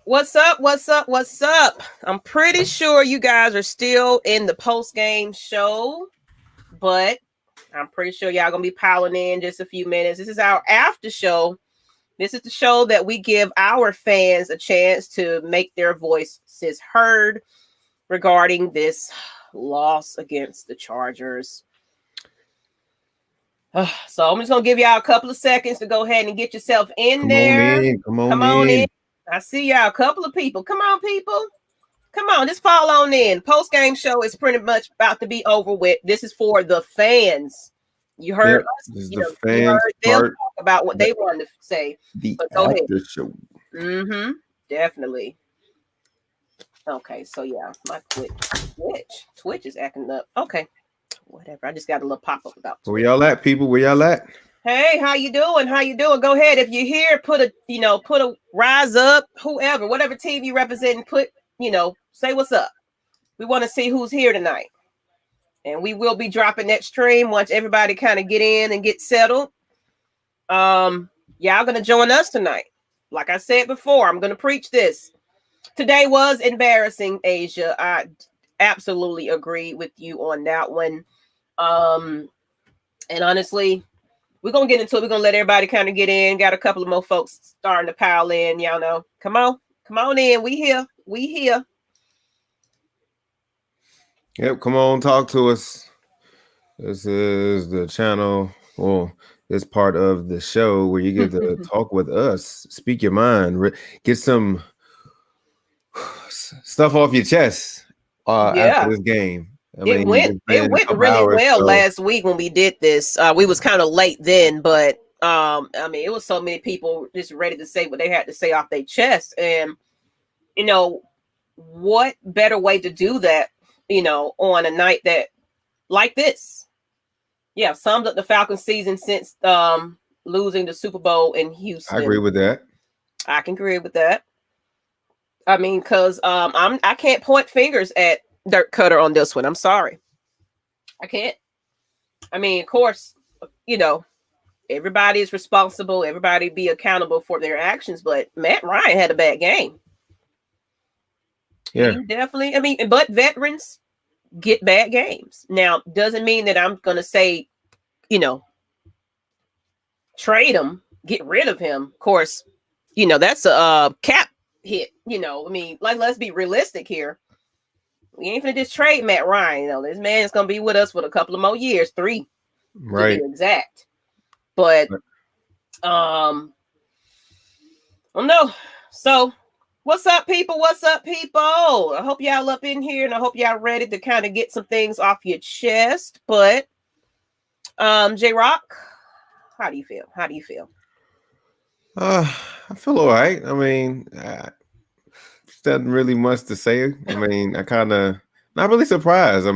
What's up? What's up? What's up? I'm pretty sure you guys are still in the post game show, but I'm pretty sure y'all gonna be piling in just a few minutes. This is our after show. This is the show that we give our fans a chance to make their voices heard regarding this loss against the Chargers. So I'm just gonna give y'all a couple of seconds to go ahead and get yourself in there. Come on Come on in. in. I see y'all. A couple of people. Come on, people. Come on, just fall on in. Post game show is pretty much about to be over with. This is for the fans. You heard us. This is You the know, you fans heard them part. talk about what they wanted to say. The But go ahead. after show. Definitely. Okay, so yeah, my Twitch is acting up. Okay, whatever. I just got a little pop up about Twitch. Where y'all at, people? Where y'all at? Hey, how you doing? How you doing? Go ahead. If you're here, put a rise up, whoever, whatever team you represent, say what's up. We want to see who's here tonight. And we will be dropping that stream once everybody kind of get in and get settled. Y'all gonna join us tonight. Like I said before, I'm gonna preach this. Today was embarrassing, Asia. I absolutely agree with you on that one. And honestly, we're going to get into it. We're going to let everybody kind of get in. Got a couple of more folks starting to pile in. Y'all know. Come on in. We here. Yep, come on, talk to us. This is the channel, well, this part of the show where you get to talk with us, speak your mind, get some stuff off your chest after this game. It went really well last week when we did this. We was kind of late then, but it was so many people just ready to say what they had to say off their chest. And what better way to do that, on a night that like this? Yeah, sums up the Falcons season since losing the Super Bowl in Houston. I agree with that. I can agree with that. I mean, because I can't point fingers at Dirk Cutter on this one. I'm sorry. I can't. I mean, of course, everybody is responsible. Everybody be accountable for their actions. But Matt Ryan had a bad game. Yeah. He definitely. But veterans get bad games. Now, doesn't mean that I'm going to say, trade him, get rid of him. Of course, that's a cap hit. Let's be realistic here. We ain't gonna just trade Matt Ryan. This man is gonna be with us for a couple of more years, 3, right? To be exact. But oh no. So what's up, people? I hope y'all up in here, and I hope y'all ready to kind of get some things off your chest. But Jroc, how do you feel? I feel all right. Nothing really much to say. I kind of not really surprised.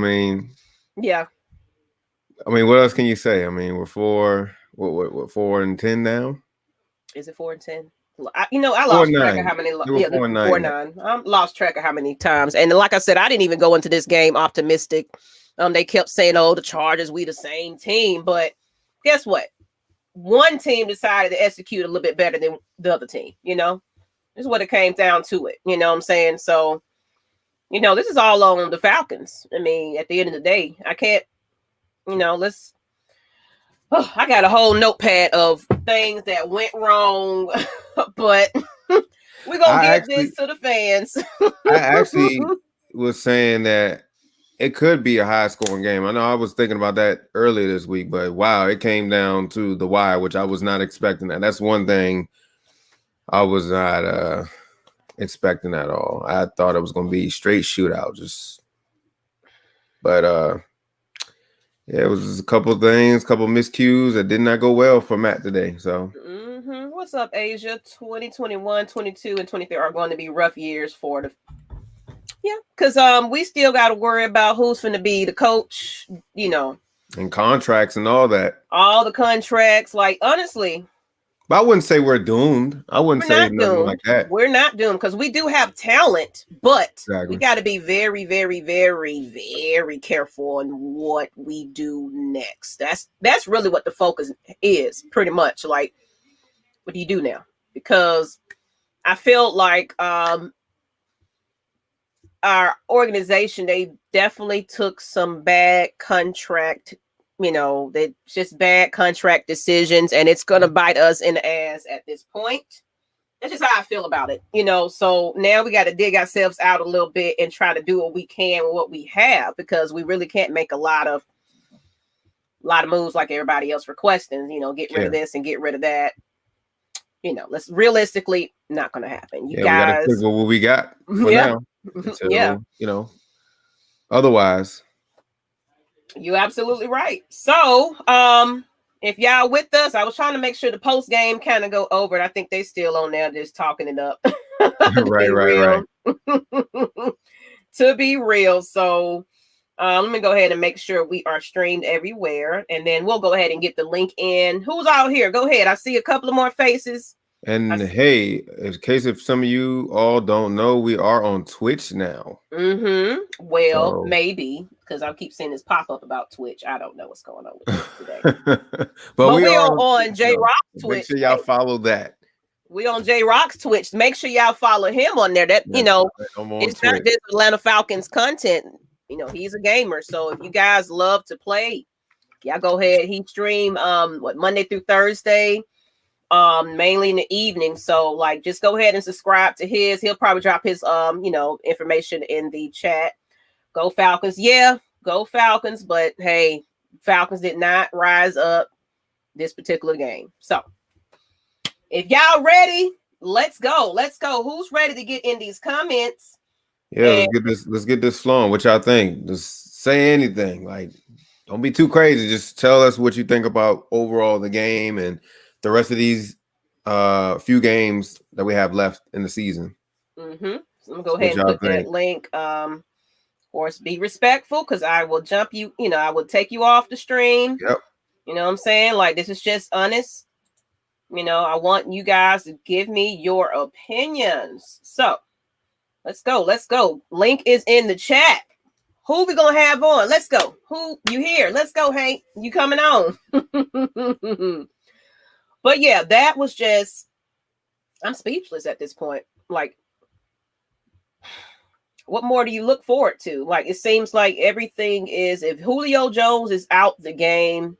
Yeah. What else can you say? We're 4-10 now. Is it 4-10? I lost track of how many. 4-9. I lost track of how many times. And like I said, I didn't even go into this game optimistic. They kept saying, "Oh, the Chargers, we the same team," but guess what? One team decided to execute a little bit better than the other team. This is what it came down to it. You know what I'm saying? So, this is all on the Falcons. At the end of the day, I can't, I got a whole notepad of things that went wrong, but we're going to give this to the fans. I actually was saying that it could be a high scoring game. I know I was thinking about that earlier this week, but wow, it came down to the wire, which I was not expecting that. That's one thing I was not expecting at all. I thought it was going to be straight shootout. It was a couple of things, couple of miscues that did not go well for Matt today. So, What's up, Asia? 2021, 22, and 23 are going to be rough years for the. Yeah, because we still got to worry about who's going to be the coach. And contracts and all that. All the contracts, honestly. But I wouldn't say we're doomed. I wouldn't say nothing like that. We're not doomed because we do have talent, but we got to be very, very, very, very careful on what we do next. That's really what the focus is, pretty much. What do you do now? Because I feel like our organization, they definitely took some bad contract, they just bad contract decisions, and it's gonna bite us in the ass at this point. That's just how I feel about it, so now we got to dig ourselves out a little bit and try to do what we can with what we have, because we really can't make a lot of moves like everybody else requesting, get rid of this and get rid of that. Let's realistically not going to happen. You guys, we got to stick with what we got for now. Until, otherwise. You're absolutely right. So, if y'all with us, I was trying to make sure the post game kind of go over. I think they still on there just talking it up. right. To be real. So, let me go ahead and make sure we are streamed everywhere, and then we'll go ahead and get the link in. Who's out here? Go ahead. I see a couple of more faces. And hey, in case if some of you all don't know, we are on Twitch now. Well, maybe, because I keep seeing this pop up about Twitch. I don't know what's going on with this today. but we are on Jroc's Twitch. Make sure y'all follow that. We on Jroc's Twitch. Make sure y'all follow him on there. That it's not just Atlanta Falcons content. He's a gamer. So if you guys love to play, y'all go ahead. He stream Monday through Thursday. Mainly in the evening. So just go ahead and subscribe to his. He'll probably drop his information in the chat. Go Falcons. Yeah, go Falcons. But hey, Falcons did not rise up this particular game. So if y'all ready, let's go. Who's ready to get in these comments? Yeah, let's get this flowing. What y'all think? Just say anything. Don't be too crazy. Just tell us what you think about overall the game and the rest of these few games that we have left in the season. So I'm gonna go ahead and put that link. Of course, be respectful, because I will jump you. I will take you off the stream. Yep. You know what I'm saying? This is just honest. I want you guys to give me your opinions. So let's go. Link is in the chat. Who we gonna have on? Let's go. Who you here? Let's go, Hank. You coming on? But yeah, that was just, I'm speechless at this point. What more do you look forward to? It seems like everything is, if Julio Jones is out the game,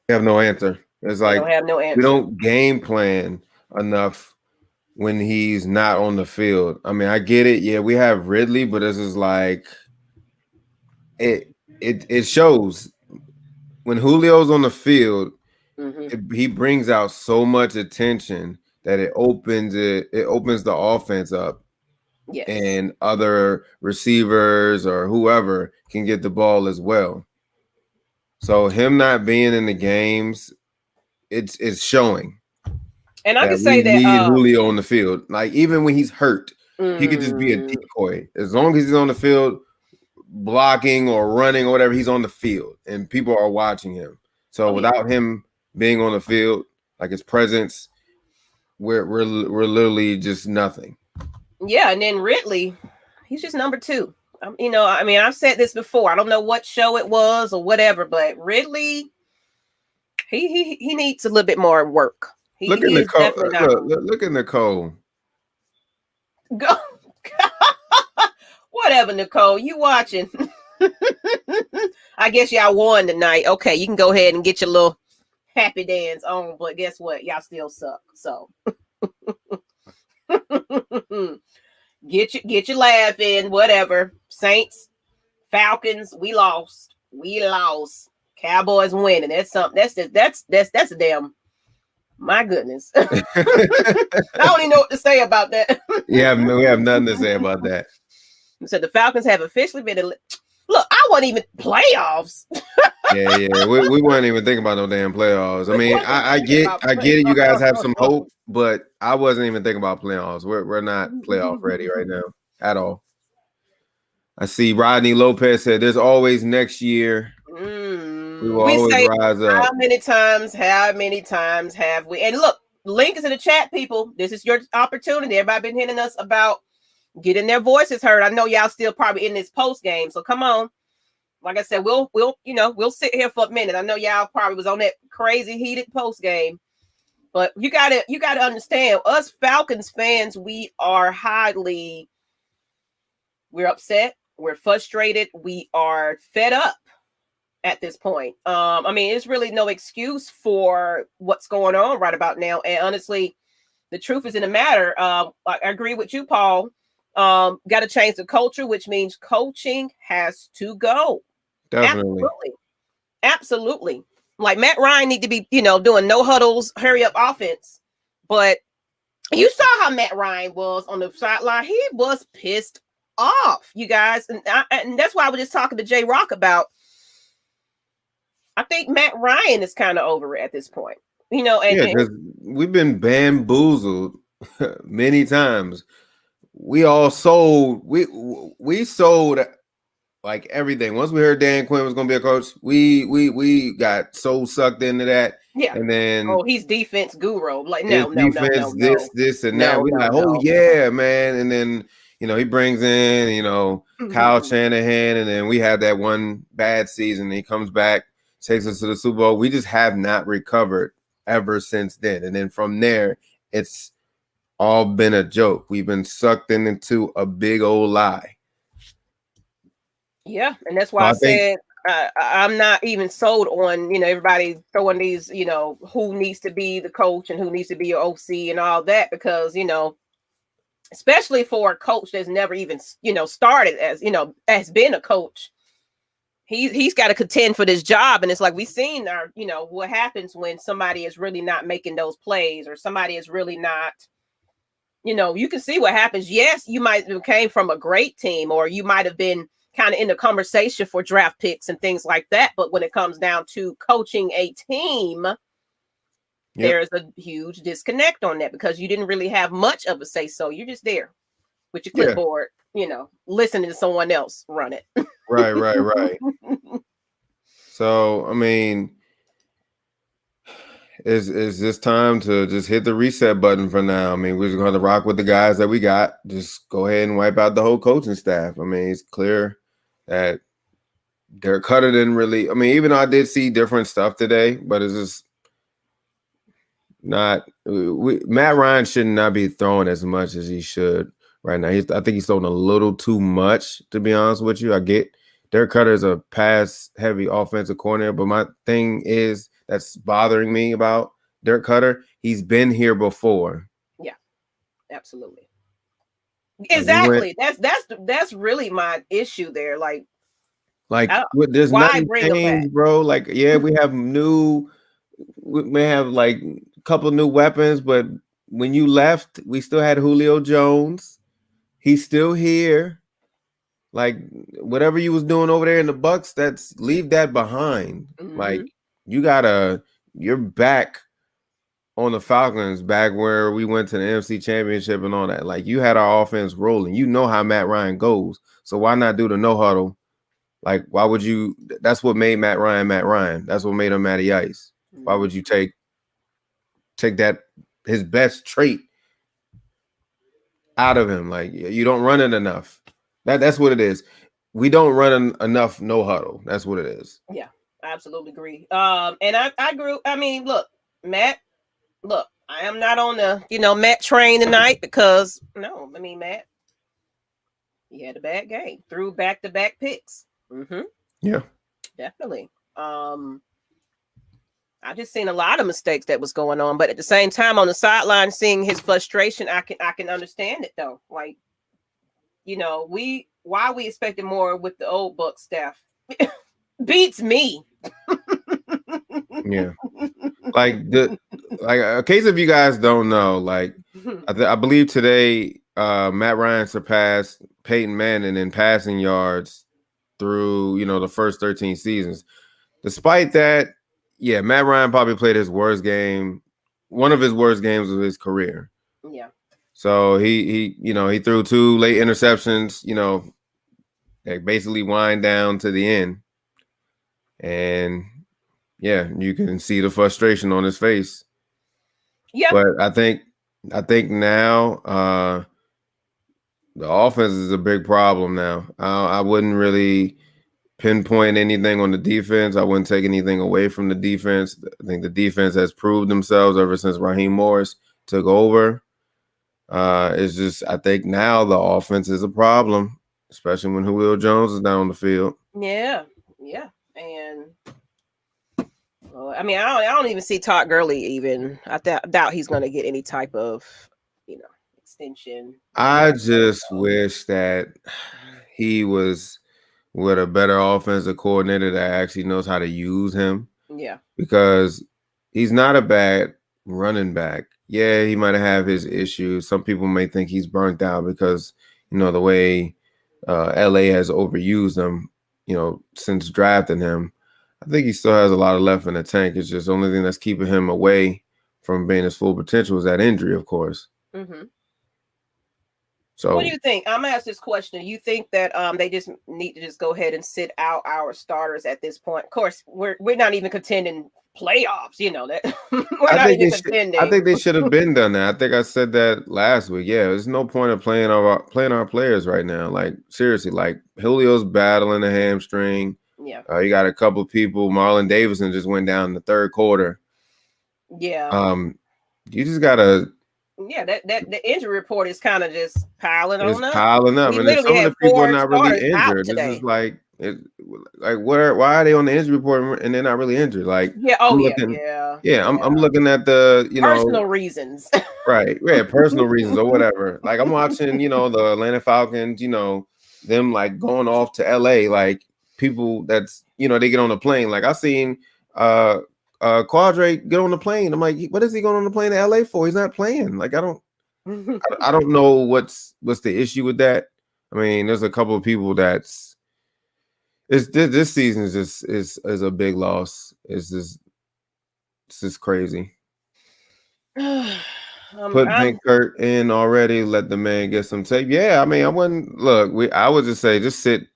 we have no answer. It's we don't have no answer. We don't game plan enough when he's not on the field. I mean, I get it. Yeah, we have Ridley, but this is it shows when Julio's on the field. He brings out so much attention that it opens the offense up. Yes. And other receivers or whoever can get the ball as well. So him not being in the games, it's showing. And I can say that we need Julio on the field. Even when he's hurt, he could just be a decoy. As long as he's on the field, blocking or running or whatever, he's on the field and people are watching him. So without him being on the field, his presence, we're literally just nothing. Yeah, and then Ridley, he's just number 2. I've said this before. I don't know what show it was or whatever, but Ridley, he needs a little bit more work. Look at Nicole. Look at Nicole. Go. Whatever, Nicole. You watching? I guess y'all won tonight. Okay, you can go ahead and get your little happy dance on, but guess what? Y'all still suck. So get your laugh in, whatever. Saints, Falcons, we lost. Cowboys winning. That's something. That's a damn, my goodness. I don't even know what to say about that. Yeah, we have nothing to say about that. So the Falcons have officially been. Look, I wasn't even playoffs. Yeah. We weren't even thinking about no damn playoffs. I mean, I get it. You guys have some hope, but I wasn't even thinking about playoffs. We're not playoff ready right now at all. I see Rodney Lopez said there's always next year. We will always rise up. How many times have we? And look, link is in the chat, people. This is your opportunity. Everybody been hitting us about getting their voices heard. I know y'all still probably in this post game, so come on. Like I said, we'll sit here for a minute. I know y'all probably was on that crazy heated post game. But you gotta understand, us Falcons fans, we're upset, we're frustrated, we are fed up at this point. I mean, it's really no excuse for what's going on right about now. And honestly, the truth is in the matter. I agree with you, Paul. Got to change the culture, which means coaching has to go. Definitely. Absolutely. Like Matt Ryan need to be, doing no huddles, hurry up offense. But you saw how Matt Ryan was on the sideline. He was pissed off, you guys. And that's why I was just talking to Jroc about, I think Matt Ryan is kind of over it at this point. Because we've been bamboozled many times. We all sold. We sold like everything. Once we heard Dan Quinn was going to be a coach, we got so sucked into that. Yeah. And then he's defense guru. Like no, this and that. We're like, yeah, man. And then he brings in Kyle Shanahan, and then we have that one bad season. He comes back, takes us to the Super Bowl. We just have not recovered ever since then. And then from there, it's all been a joke. We've been sucked into a big old lie. Yeah, and that's why I said I'm not even sold on everybody throwing these who needs to be the coach and who needs to be your OC and all that, because especially for a coach that's never even started as been a coach. He's got to contend for this job, and it's like we've seen what happens when somebody is really not making those plays, or somebody is really not. You can see what happens. Yes, you might have came from a great team, or you might have been kind of in the conversation for draft picks and things like that. But when it comes down to coaching a team, there's a huge disconnect on that, because you didn't really have much of a say so. You're just there with your clipboard, listening to someone else run it. Right. So, I mean, is this time to just hit the reset button for now? I mean, we're just going to rock with the guys that we got. Just go ahead and wipe out the whole coaching staff. I mean, it's clear that Derek Cutter didn't really. I mean, even though I did see different stuff today, but it's just not. Matt Ryan should not be throwing as much as he should right now. I think he's throwing a little too much, to be honest with you. I get Derek Cutter is a pass-heavy offensive coordinator, but my thing is that's bothering me about Derek Cutter. He's been here before. Yeah, absolutely. Exactly. That's really my issue there. Like there's nothing changed, bro. Like, we have we may have like a couple new weapons, but when you left, we still had Julio Jones. He's still here. Like, whatever you was doing over there in the Bucks, leave that behind. Mm-hmm. Like, you're back on the Falcons, back where we went to the NFC Championship and all that. Like, you had our offense rolling. You know how Matt Ryan goes. So why not do the no huddle? Like, why would you? That's what made Matt Ryan. That's what made him Matty Ice. Mm-hmm. Why would you take that, his best trait, out of him? Like, you don't run it enough. That's what it is. We don't run enough no huddle. That's what it is. Yeah, I absolutely agree. And I agree. I mean, Matt, I am not on the Matt train tonight, because Matt, he had a bad game, threw back-to-back picks. Mm-hmm. Yeah, definitely. I just seen a lot of mistakes that was going on, but at the same time, on the sideline, seeing his frustration, I can understand it though. Like, why we expected more with the old Buck staff beats me. Yeah, like in case if you guys don't know, like I believe today, Matt Ryan surpassed Peyton Manning in passing yards through the first 13 seasons. Despite that, Matt Ryan probably played his worst game, one of his worst games of his career. Yeah. So he threw 2 late interceptions, that basically wind down to the end. And you can see the frustration on his face. Yeah. But I think now the offense is a big problem now. I wouldn't really pinpoint anything on the defense. I wouldn't take anything away from the defense. I think the defense has proved themselves ever since Raheem Morris took over. It's just I think now the offense is a problem, especially when Julio Jones is down on the field. Yeah, and I mean, I don't even see Todd Gurley. Even I doubt he's going to get any type of extension. I just wish that he was with a better offensive coordinator that actually knows how to use him. Yeah, because he's not a bad running back. Yeah, he might have his issues. Some people may think he's burnt out because the way LA has overused him, since drafting him. I think he still has a lot of left in the tank. It's just the only thing that's keeping him away from being his full potential is that injury, of course. Mm-hmm. So, what do you think? I'm gonna ask this question. You think that they just need to just go ahead and sit out our starters at this point? Of course, we're not even contending playoffs. That we're not even contending. I think they should have been done that. I think I said that last week. Yeah, there's no point of playing our players right now. Like seriously, like Julio's battling a hamstring. Yeah, you got a couple of people. Marlon Davidson just went down in the third quarter. Yeah. You just gotta. Yeah, that the injury report is kind of just piling on up. Piling up, and some of the people are not really injured. This is like why are they on the injury report and they're not really injured? Like, I'm looking at the personal reasons, right? Yeah, personal reasons or whatever. Like I'm watching, the Atlanta Falcons, them like going off to LA, like people that's they get on a plane. Like I seen Quadre get on the plane. I'm like, what is he going on the plane to LA for? He's not playing. Like I don't know what's the issue with that. I mean, there's a couple of people this season is a big loss. It's just crazy. Put Binkert in already. Let the man get some tape. Yeah, I mean, I wouldn't look. I would just say just sit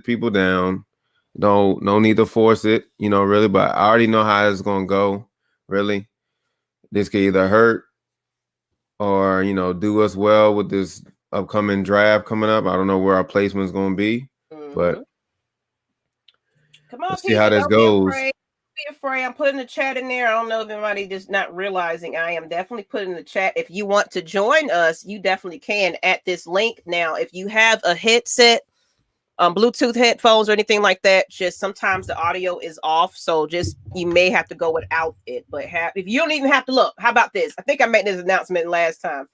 people down. No need to force it, really. But I already know how it's gonna go. Really, this could either hurt or do us well with this upcoming draft coming up. I don't know where our placement's gonna be, but come on, let's see how this goes. Be afraid. I'm putting the chat in there. I don't know if anybody just not realizing I am definitely putting the chat. If you want to join us, you definitely can at this link. Now, if you have a headset, Bluetooth headphones or anything like that, just sometimes the audio is off, so just you may have to go without it. But if you don't even have to look, how about this? I think I made this announcement last time.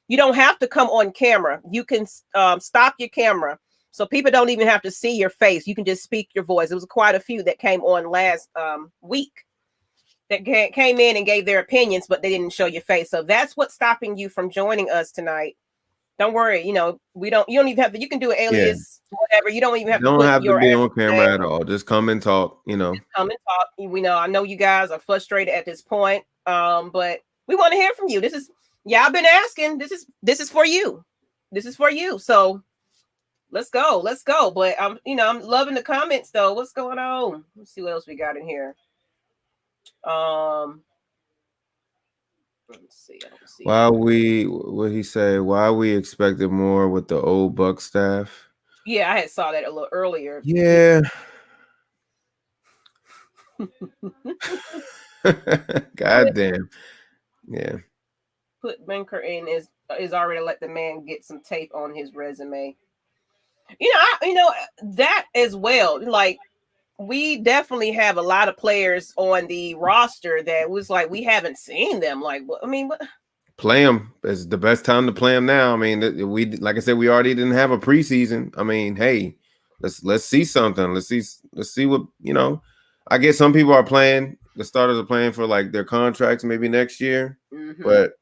You don't have to come on camera. You can stop your camera, so people don't even have to see your face. You can just speak your voice. There was quite a few that came on last week that came in and gave their opinions, but they didn't show your face. So that's what's stopping you from joining us tonight. Don't worry, you don't even have to, you can do an alias, whatever. You don't even have to be on camera at all. Just come and talk, Come and talk. I know you guys are frustrated at this point. But we want to hear from you. I've been asking. This is for you. This is for you. So let's go. But I'm loving the comments though. What's going on? Let's see what else we got in here. Let's see. I don't see. What he say? Why we expected more with the old Buck staff? Yeah, I had saw that a little earlier. Yeah. God damn. Yeah. Put Banker in is already let the man get some tape on his resume. That as well. Like, we definitely have a lot of players on the roster that was like, we haven't seen them. Like, what? Play them. It's the best time to play them now. I mean, like I said, we already didn't have a preseason. I mean, hey, let's see something. Let's see what, I guess some people are playing. The starters are playing for like their contracts maybe next year. Mm-hmm. But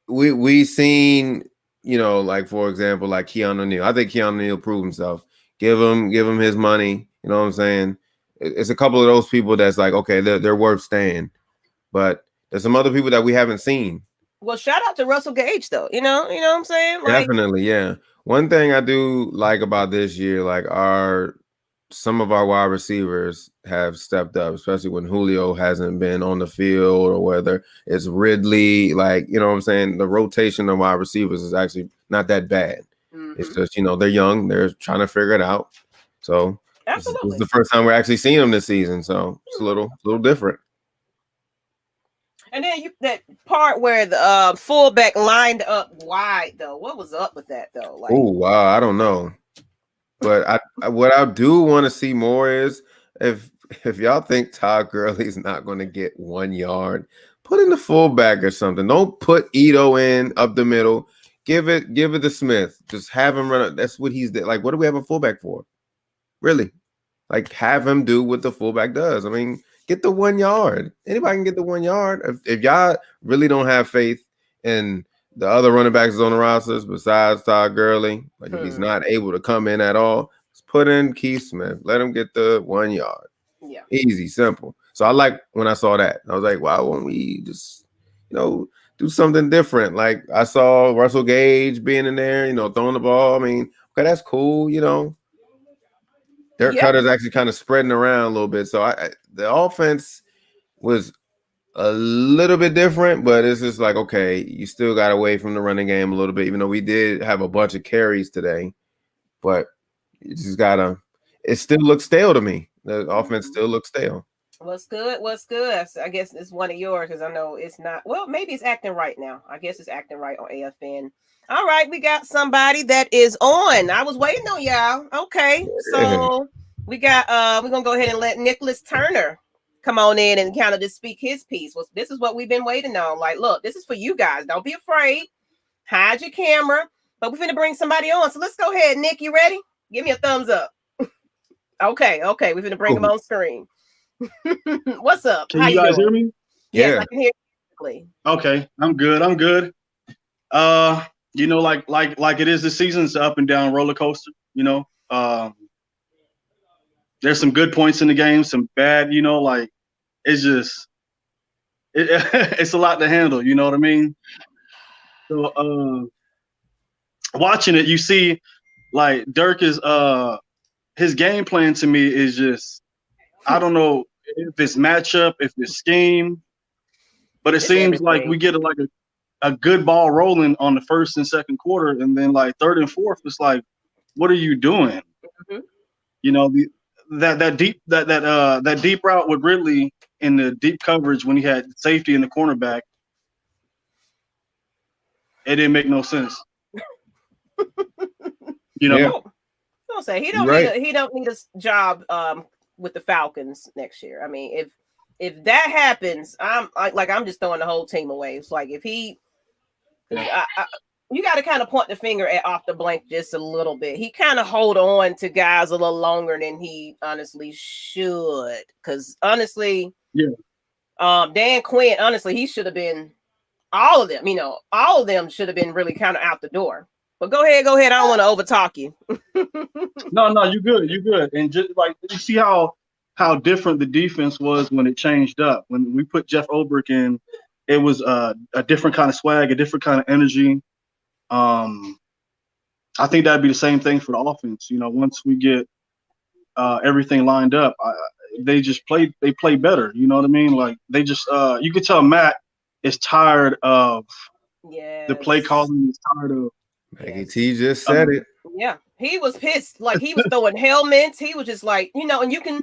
we seen, like for example, like Keanu Neal. I think Keanu Neal proved himself. Give him his money. You know what I'm saying? It's a couple of those people that's like, okay, they're worth staying. But there's some other people that we haven't seen. Well, shout out to Russell Gage, though. You know what I'm saying? Like, definitely, yeah. One thing I do like about this year, like some of our wide receivers have stepped up, especially when Julio hasn't been on the field, or whether it's Ridley. Like, you know what I'm saying? The rotation of wide receivers is actually not that bad. Mm-hmm. It's just, they're young. They're trying to figure it out. So this is the first time we're actually seeing him this season. So it's a little different. And then that part where the fullback lined up wide, though, what was up with that, though? Like, oh wow, I don't know, but what I do want to see more is if y'all think Todd Gurley's not going to get 1 yard, put in the fullback or something. Don't put Ito in up the middle. Give it to Smith. Just have him run. That's what he's like. What do we have a fullback for? Really? Like, have him do what the fullback does. I mean, get the 1 yard. Anybody can get the 1 yard. If y'all really don't have faith in the other running backs on the rosters besides Todd Gurley, like if he's not able to come in at all, just put in Keith Smith. Let him get the 1 yard. Yeah. Easy, simple. So I like when I saw that. I was like, why won't we just, do something different? Like I saw Russell Gage being in there, throwing the ball. I mean, okay, that's cool, Dirk Cutter's actually kind of spreading around a little bit. So the offense was a little bit different, but it's just like, okay, you still got away from the running game a little bit, even though we did have a bunch of carries today. But you just gotta, it still looks stale to me. The offense still looks stale. What's good? I guess it's one of yours because I know it's not. Well, maybe it's acting right now. I guess it's acting right on AFN. All right, we got somebody that is on. I was waiting on y'all. Okay, so we got we're gonna go ahead and let Nicholas Turner come on in and kind of just speak his piece. Well, this is what we've been waiting on. Like, look, this is for you guys. Don't be afraid. Hide your camera. But we're gonna bring somebody on. So let's go ahead. Nick, you ready? Give me a thumbs up. Okay. We're gonna bring him on screen. What's up? Can you guys hear me? Yes, I can hear you. Okay, I'm good. Like it is this season, it's an up and down roller coaster. There's some good points in the game, some bad. It's just it's a lot to handle. You know what I mean? So watching it, you see, like Dirk is his game plan to me is just, I don't know if it's matchup, if it's scheme, but it seems like we get a good ball rolling on the first and second quarter, and then like third and fourth, it's like, what are you doing? Mm-hmm. That deep route with Ridley in the deep coverage when he had safety in the cornerback, it didn't make no sense. Don't say he don't need a job with the Falcons next year. I mean, if that happens, I'm just throwing the whole team away. It's like if he, you got to kind of point the finger at off the blank just a little bit. He kind of hold on to guys a little longer than he honestly should. Because honestly, Dan Quinn, honestly, he should have been all of them. All of them should have been really kind of out the door. But go ahead. I don't want to overtalk you. No, you're good. And just like you see how different the defense was when it changed up. When we put Jeff Ulbrich in, it was a different kind of swag, a different kind of energy. I think that'd be the same thing for the offense. Once we get everything lined up, they play better. You know what I mean? Like they just you could tell Matt is tired of the play calling. He's tired of. Maggie T just said it. Yeah, he was pissed. Like he was throwing helmets. He was just like, and you can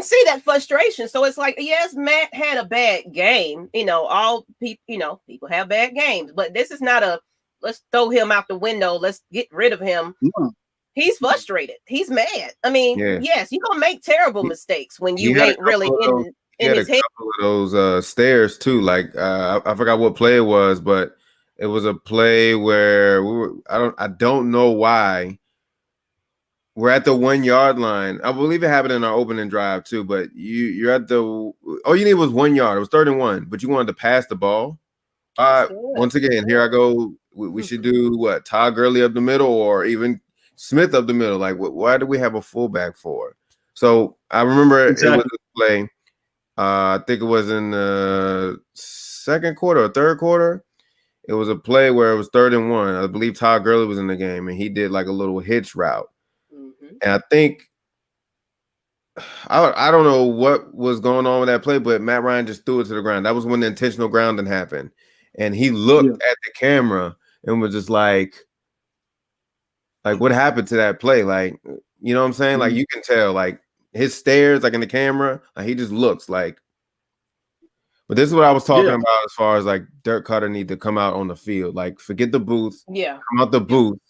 see that frustration. So it's like, yes, Matt had a bad game. All people, people have bad games, but this is not a let's throw him out the window. Let's get rid of him. Yeah. He's frustrated. He's mad. I mean, yes, you're gonna make terrible mistakes when you ain't really in his head. A couple of those stairs too. Like I forgot what play it was, but it was a play where I don't know why. We're at the 1 yard line. I believe it happened in our opening drive too, but you're at all you need was 1 yard. It was 3rd and 1, but you wanted to pass the ball. Once again, here I go. We should do what? Todd Gurley up the middle or even Smith up the middle. Like, why do we have a fullback for? So I remember it was a play. I think it was in the second quarter or third quarter. It was a play where it was 3rd and 1. I believe Todd Gurley was in the game, and he did like a little hitch route. Mm-hmm. And I think I don't know what was going on with that play, but Matt Ryan just threw it to the ground. That was when the intentional grounding happened. And he looked at the camera and was just like, what happened to that play? Like, You know what I'm saying? Like you can tell, like his stares, like in the camera, like he just looks like. But this is what I was talking about as far as like Dirk Cutter need to come out on the field. Like forget the booth. Yeah. Come out the booth.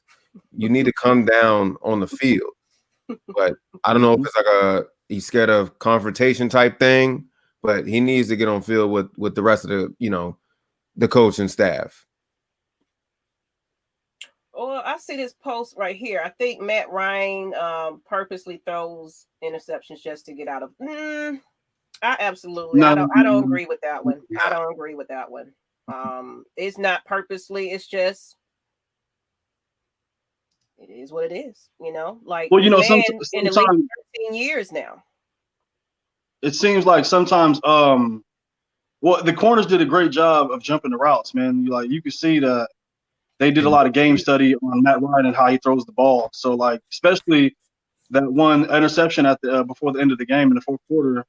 You need to come down on the field. But I don't know if it's like he's scared of confrontation type thing, but he needs to get on field with the rest of the, the coaching staff. Well, I see this post right here. I think Matt Ryan purposely throws interceptions just to get out of. I don't agree with that one. I don't agree with that one. It's not purposely. It's just it is what it is. Like sometimes in the league 13 years now. It seems like sometimes the corners did a great job of jumping the routes, man. You could see that they did a lot of game study on Matt Ryan and how he throws the ball. So like, especially that one interception at the before the end of the game in the fourth quarter,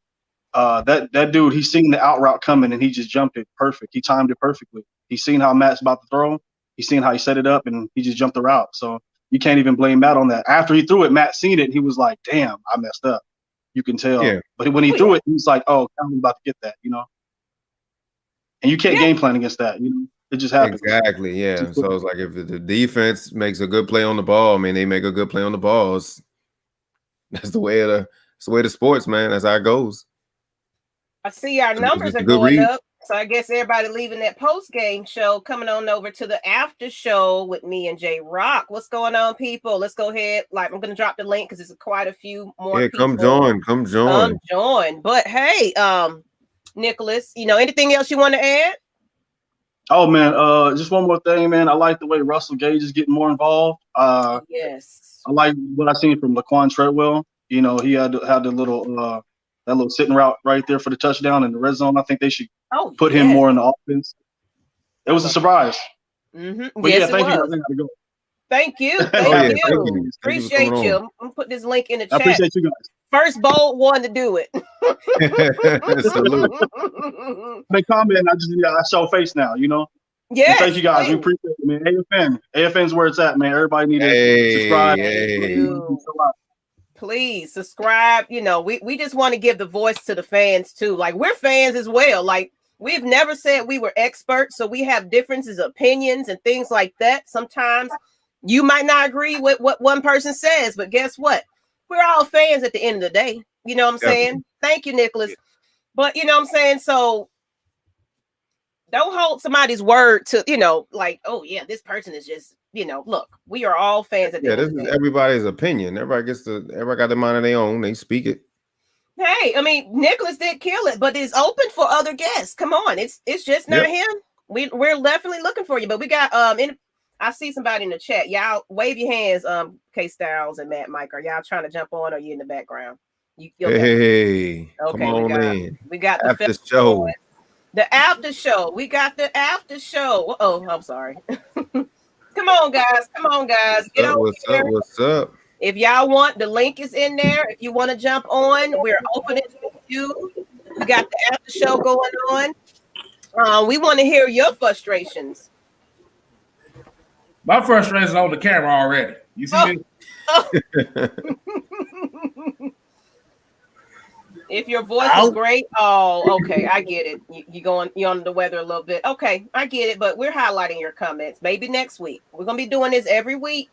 that dude, he's seen the out route coming and he just jumped it perfect. He timed it perfectly. He's seen how Matt's about to throw. He's seen how he set it up and he just jumped the route. So you can't even blame Matt on that. After he threw it, Matt seen it and he was like, "Damn, I messed up." You can tell. Yeah. But when he threw it, he's like, "Oh, I'm about to get that," And you can't game plan against that, It just happens. Exactly, yeah. So it's like if the defense makes a good play on the ball, I mean, they make a good play on the ball. That's the way of the sports, man. That's how it goes. I see our numbers are going up, so I guess everybody leaving that post-game show, coming on over to the after show with me and Jroc. What's going on, people? Let's go ahead. Like, I'm going to drop the link because there's quite a few more people. Come join. But hey, Nicholas, anything else you want to add? Oh man, just one more thing, man. I like the way Russell Gage is getting more involved. Yes. I like what I seen from Laquan Treadwell. He had the little that little sitting route right there for the touchdown in the red zone. I think they should put him more in the offense. It was a surprise. Mm-hmm. But yes, thank you. I gotta go. Thank you. Thank you. Appreciate you. I'm gonna put this link in the chat. I appreciate you guys. First bold one to do it. Salute. They comment. I show face now. Yeah. Thank you guys. We appreciate it, man. AFN's where it's at, man. Everybody need to subscribe. Please subscribe. We just want to give the voice to the fans too. Like, we're fans as well. Like, we've never said we were experts, so we have differences of opinions and things like that. Sometimes you might not agree with what one person says, but guess what? We're all fans at the end of the day. You know what I'm saying? Thank you, Nicholas. But you know what I'm saying? So don't hold somebody's word to, like, oh yeah, this person is just, look, we are all fans at the end of the day. This is everybody's opinion. Everybody got their mind of their own. They speak it. Hey, I mean, Nicholas did kill it, but it's open for other guests. Come on. It's just not him. We're definitely looking for you, but we got I see somebody in the chat. Y'all wave your hands, K Styles and Matt Mike. Are y'all trying to jump on, or are you in the background? Okay, come on in. We got the after show. The after show. We got the after show. Oh, I'm sorry. Come on, guys. Get over here. What's up? If y'all want, the link is in there. If you want to jump on, we're open it to you. We got the after show going on. We want to hear your frustrations. My frustration is on the camera already. You see this? If your voice is great, okay, I get it. You're on the weather a little bit. Okay, I get it, but we're highlighting your comments. Maybe next week. We're gonna be doing this every week.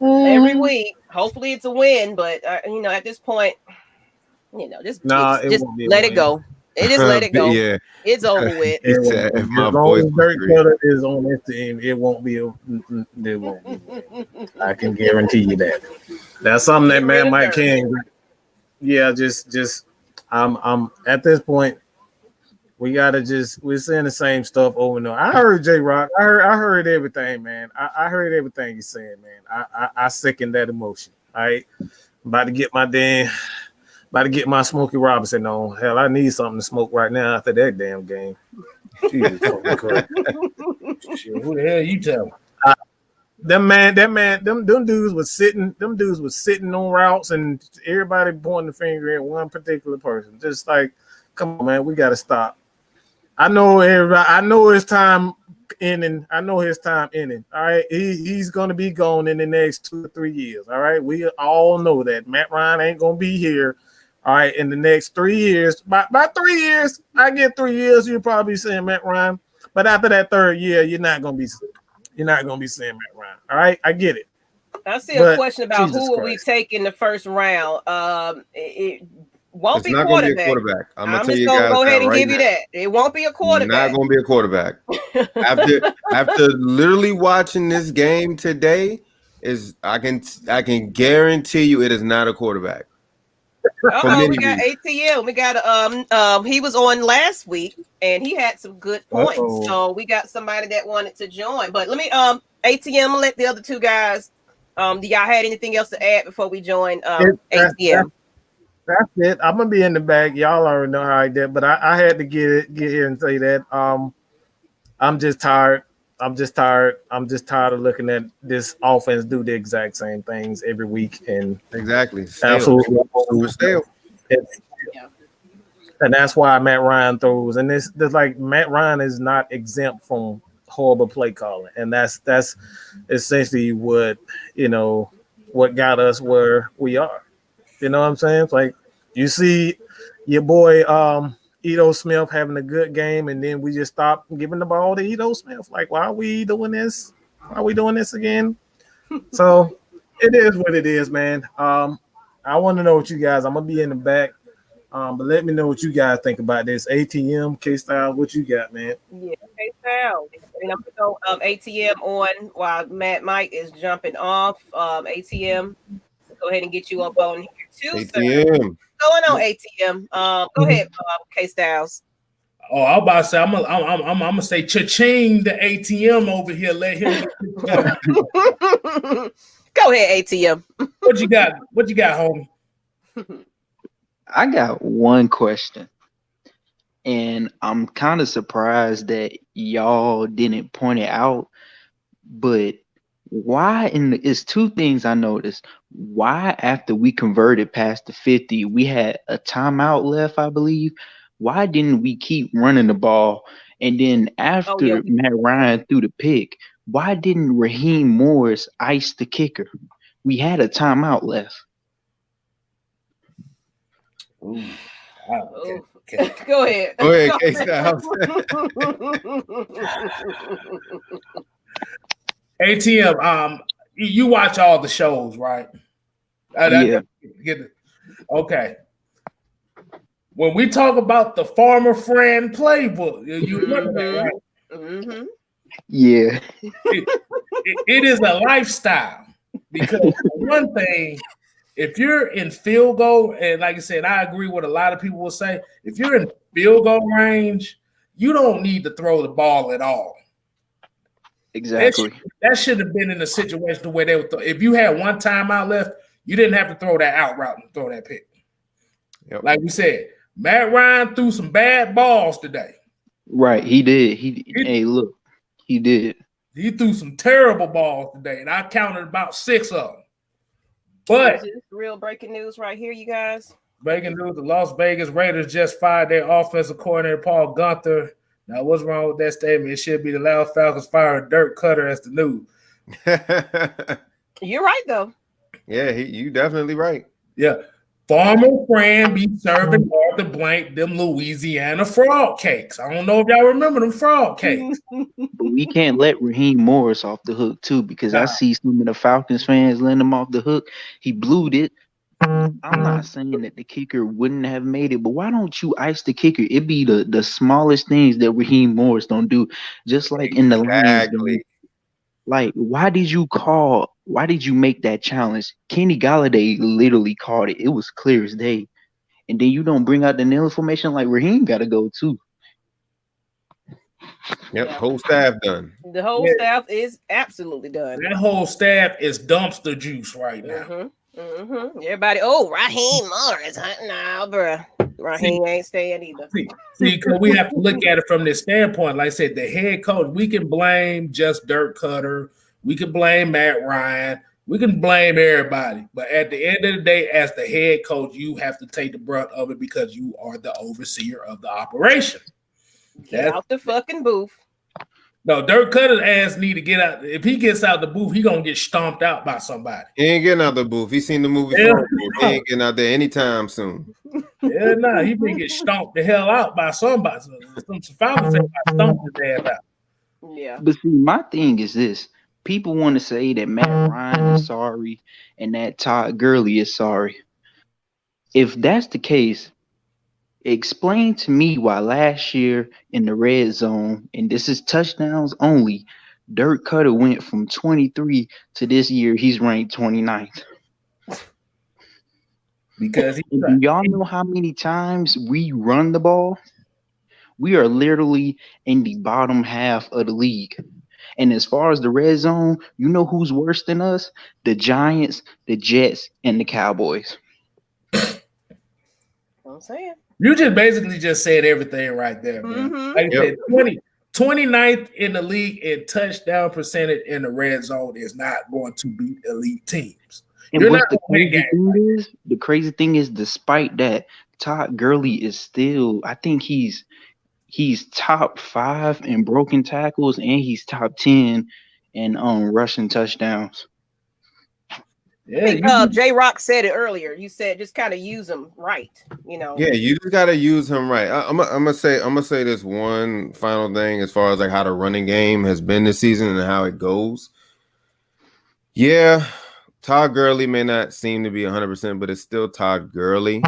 Every week. Hopefully it's a win, but at this point, just let it go. Just let it go. Yeah, it's over with. If my voice is on this team, it won't be. I can guarantee you that. That's something that man Mike can. Yeah, just I'm at this point. We're saying the same stuff over and over. I heard Jroc. I heard everything, man. I heard everything he's saying, man. I second that emotion. All right. About to get my Smokey Robinson on. Hell, I need something to smoke right now after that damn game. Jesus fucking Christ. Shit, who the hell you telling? Them dudes was sitting on routes and everybody pointing the finger at one particular person. Just like, come on, man, we gotta stop. I know it's time ending. I know his time ending. All right, he's gonna be gone in the next 2 or 3 years. All right, we all know that Matt Ryan ain't gonna be here. All right, in the next 3 years, by 3 years, I get 3 years. You'll probably be saying Matt Ryan, but after that 3rd year, you're not gonna be saying Matt Ryan. All right, I get it. I see a question about Jesus who will we take in the first round. It won't It's be not quarterback. going to be a quarterback. I'm just tell you gonna guys go ahead and right give you that. It won't be a quarterback. Not going to be a quarterback. after literally watching this game today, I can guarantee you it is not a quarterback. We got ATM. We got he was on last week and he had some good points. So we got somebody that wanted to join. But let me ATM, let the other two guys. Do y'all had anything else to add before we join ATM? That's it. I'm gonna be in the back. Y'all already know how I did, but I had to get here and say that. I'm just tired. I'm just tired of looking at this offense do the exact same things every week and exactly absolutely stale. And that's why Matt Ryan throws. And this like Matt Ryan is not exempt from horrible play calling, and that's essentially what got us where we are. You know what I'm saying? It's like you see your boy Ito Smith having a good game, and then we just stop giving the ball to Ito Smith. Like, why are we doing this? Why are we doing this again? So it is what it is, man. I want to know what you guys. I'm gonna be in the back, but let me know what you guys think about this. ATM, K-Style, what you got, man? Yeah, K-Style. And I'm gonna go ATM on while Mike is jumping off. ATM. Go ahead and get you up on here too. ATM. Going on ATM. Go ahead, K Styles. Oh, I was about to say I'm gonna say cha-ching the ATM over here. Let him go ahead, ATM. What you got? What you got, homie? I got one question, and I'm kind of surprised that y'all didn't point it out, but why it's two things I noticed. Why after we converted past the 50, we had a timeout left, I believe. Why didn't we keep running the ball? And then after Matt Ryan threw the pick, why didn't Raheem Morris ice the kicker? We had a timeout left. Ooh. Okay. Go ahead. Go ahead, K-Style. ATM, you watch all the shows, right? Yeah. Okay. When we talk about the Farmer Friend playbook, you remember that, right? Mm-hmm. Yeah. It is a lifestyle because one thing, if you're in field goal, and like I said, I agree with a lot of people will say, if you're in field goal range, you don't need to throw the ball at all. Exactly. That should have been in a situation where they would if you had one timeout left, you didn't have to throw that out route and throw that pick. Yep. Like we said, Matt Ryan threw some bad balls today. Right, he did. Hey, look, he did. He threw some terrible balls today, and I counted about 6 of them. But this is real breaking news right here, you guys. Breaking news: the Las Vegas Raiders just fired their offensive coordinator Paul Gunther. Now, what's wrong with that statement? It should be the Loud Falcons firing Dirk Cutter as the news. You're right, though. Yeah, you definitely right. Yeah. Farmer Friend be serving Arthur Blank them Louisiana frog cakes. I don't know if y'all remember them frog cakes. But we can't let Raheem Morris off the hook, too, because I see some of the Falcons fans letting him off the hook. He blew it. I'm not saying that the kicker wouldn't have made it, but why don't you ice the kicker? It be the smallest things that Raheem Morris don't do, just like in the Lions. Like, why did you make that challenge? Kenny Galladay literally called it. It was clear as day. And then you don't bring out the nil information like Raheem got to go too. Yep, whole staff done. The whole staff is absolutely done. That whole staff is dumpster juice right now. Everybody, Raheem Morris. Nah, bro. Raheem ain't staying either. See, because we have to look at it from this standpoint. Like I said, the head coach, we can blame just Dirk Cutter. We can blame Matt Ryan. We can blame everybody. But at the end of the day, as the head coach, you have to take the brunt of it because you are the overseer of the operation. Get out the fucking booth. No, Dirk Cutter's ass need to get out. If he gets out the booth, he gonna get stomped out by somebody. He ain't getting out the booth. He seen the movie. Yeah. He ain't getting out there anytime soon. Yeah, nah, he been get stomped the hell out by somebody. Some Falcons stomped his ass out. Yeah. But see, my thing is this: people want to say that Matt Ryan is sorry and that Todd Gurley is sorry. If that's the case, explain to me why last year in the red zone, and this is touchdowns only, Dirk Cutter went from 23 to this year he's ranked 29th. Because do y'all know how many times we run the ball? We are literally in the bottom half of the league. And as far as the red zone, you know who's worse than us? The Giants, the Jets, and the Cowboys. I'm saying. You just basically just said everything right there, man. Mm-hmm. Like I said, 29th in the league in touchdown percentage in the red zone is not going to beat elite teams. And You're what not the going to crazy win thing games. is, the crazy thing is, despite that, Todd Gurley is still, I think he's top 5 in broken tackles and he's top 10 in rushing touchdowns. I think Jroc said it earlier. You said just kind of use them right, you know. Yeah, you just gotta use him right. I'm gonna say this one final thing as far as like how the running game has been this season and how it goes. Yeah, Todd Gurley may not seem to be 100%, but it's still Todd Gurley.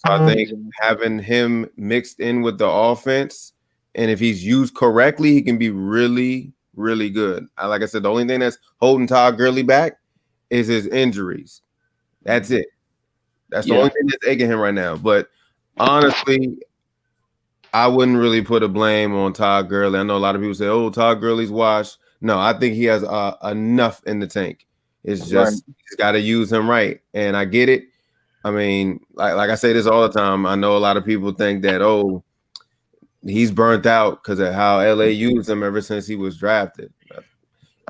So I think having him mixed in with the offense, and if he's used correctly, he can be really, really good. Like I said, the only thing that's holding Todd Gurley back is his injuries. That's it. That's the only thing that's aching him right now. But honestly, I wouldn't really put a blame on Todd Gurley. I know a lot of people say, "Oh, Todd Gurley's washed." No, I think he has enough in the tank. It's just he's got to use him right, and I get it. I mean, like I say this all the time. I know a lot of people think that he's burnt out because of how LA used him ever since he was drafted.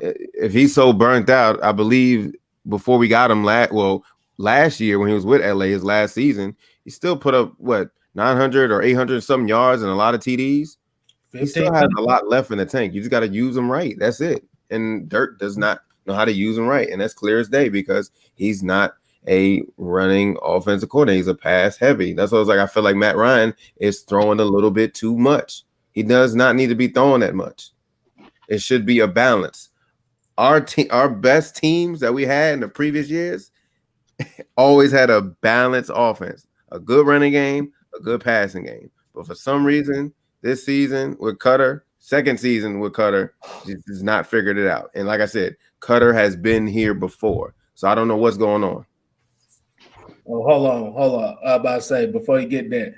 If he's so burnt out, I believe before we got him last year when he was with LA, his last season, he still put up 900 or 800 something yards and a lot of TDs. He still has a lot left in the tank. You just got to use him right. That's it. And Dirk does not know how to use him right, and that's clear as day because he's not a running offensive coordinator. He's a pass heavy. That's what I was like. I feel like Matt Ryan is throwing a little bit too much. He does not need to be throwing that much. It should be a balance. Our best teams that we had in the previous years always had a balanced offense, a good running game, a good passing game. But for some reason, this season with Cutter, second season with Cutter, just not figured it out. And like I said, Cutter has been here before, so I don't know what's going on. Oh, hold on. I was about to say before you get that.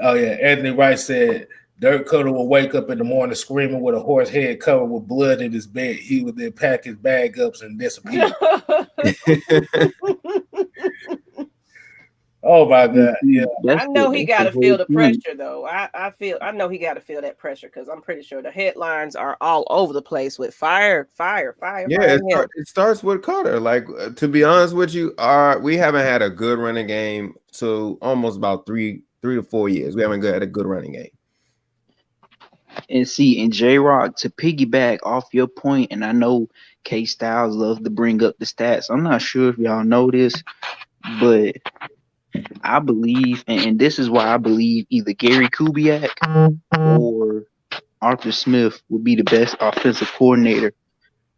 Oh yeah, Anthony Wright said Dirk Cutter will wake up in the morning screaming with a horse head covered with blood in his bed. He would then pack his bag up and disappear. Oh my God! Yeah, I know he got to feel the pressure though. I know he got to feel that pressure because I'm pretty sure the headlines are all over the place with fire. Yeah, it starts with Cutter. Like to be honest with you, we haven't had a good running game to almost about three to 4 years. We haven't had a good running game. And see, in Jroc, to piggyback off your point, and I know K Styles loves to bring up the stats. I'm not sure if y'all know this, but I believe, and this is why I believe either Gary Kubiak or Arthur Smith would be the best offensive coordinator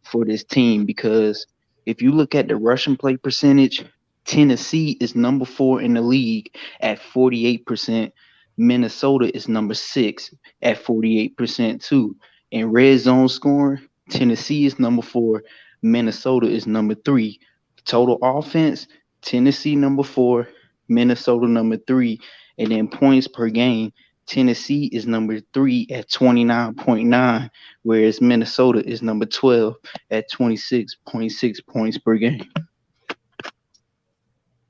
for this team, because if you look at the rushing play percentage, Tennessee is number 4 in the league at 48%. Minnesota is number 6 at 48% too. In red zone scoring, Tennessee is number 4. Minnesota is number 3. Total offense, Tennessee number 4. Minnesota number 3, and then points per game, Tennessee is number 3 at 29.9, whereas Minnesota is number 12 at 26.6 points per game.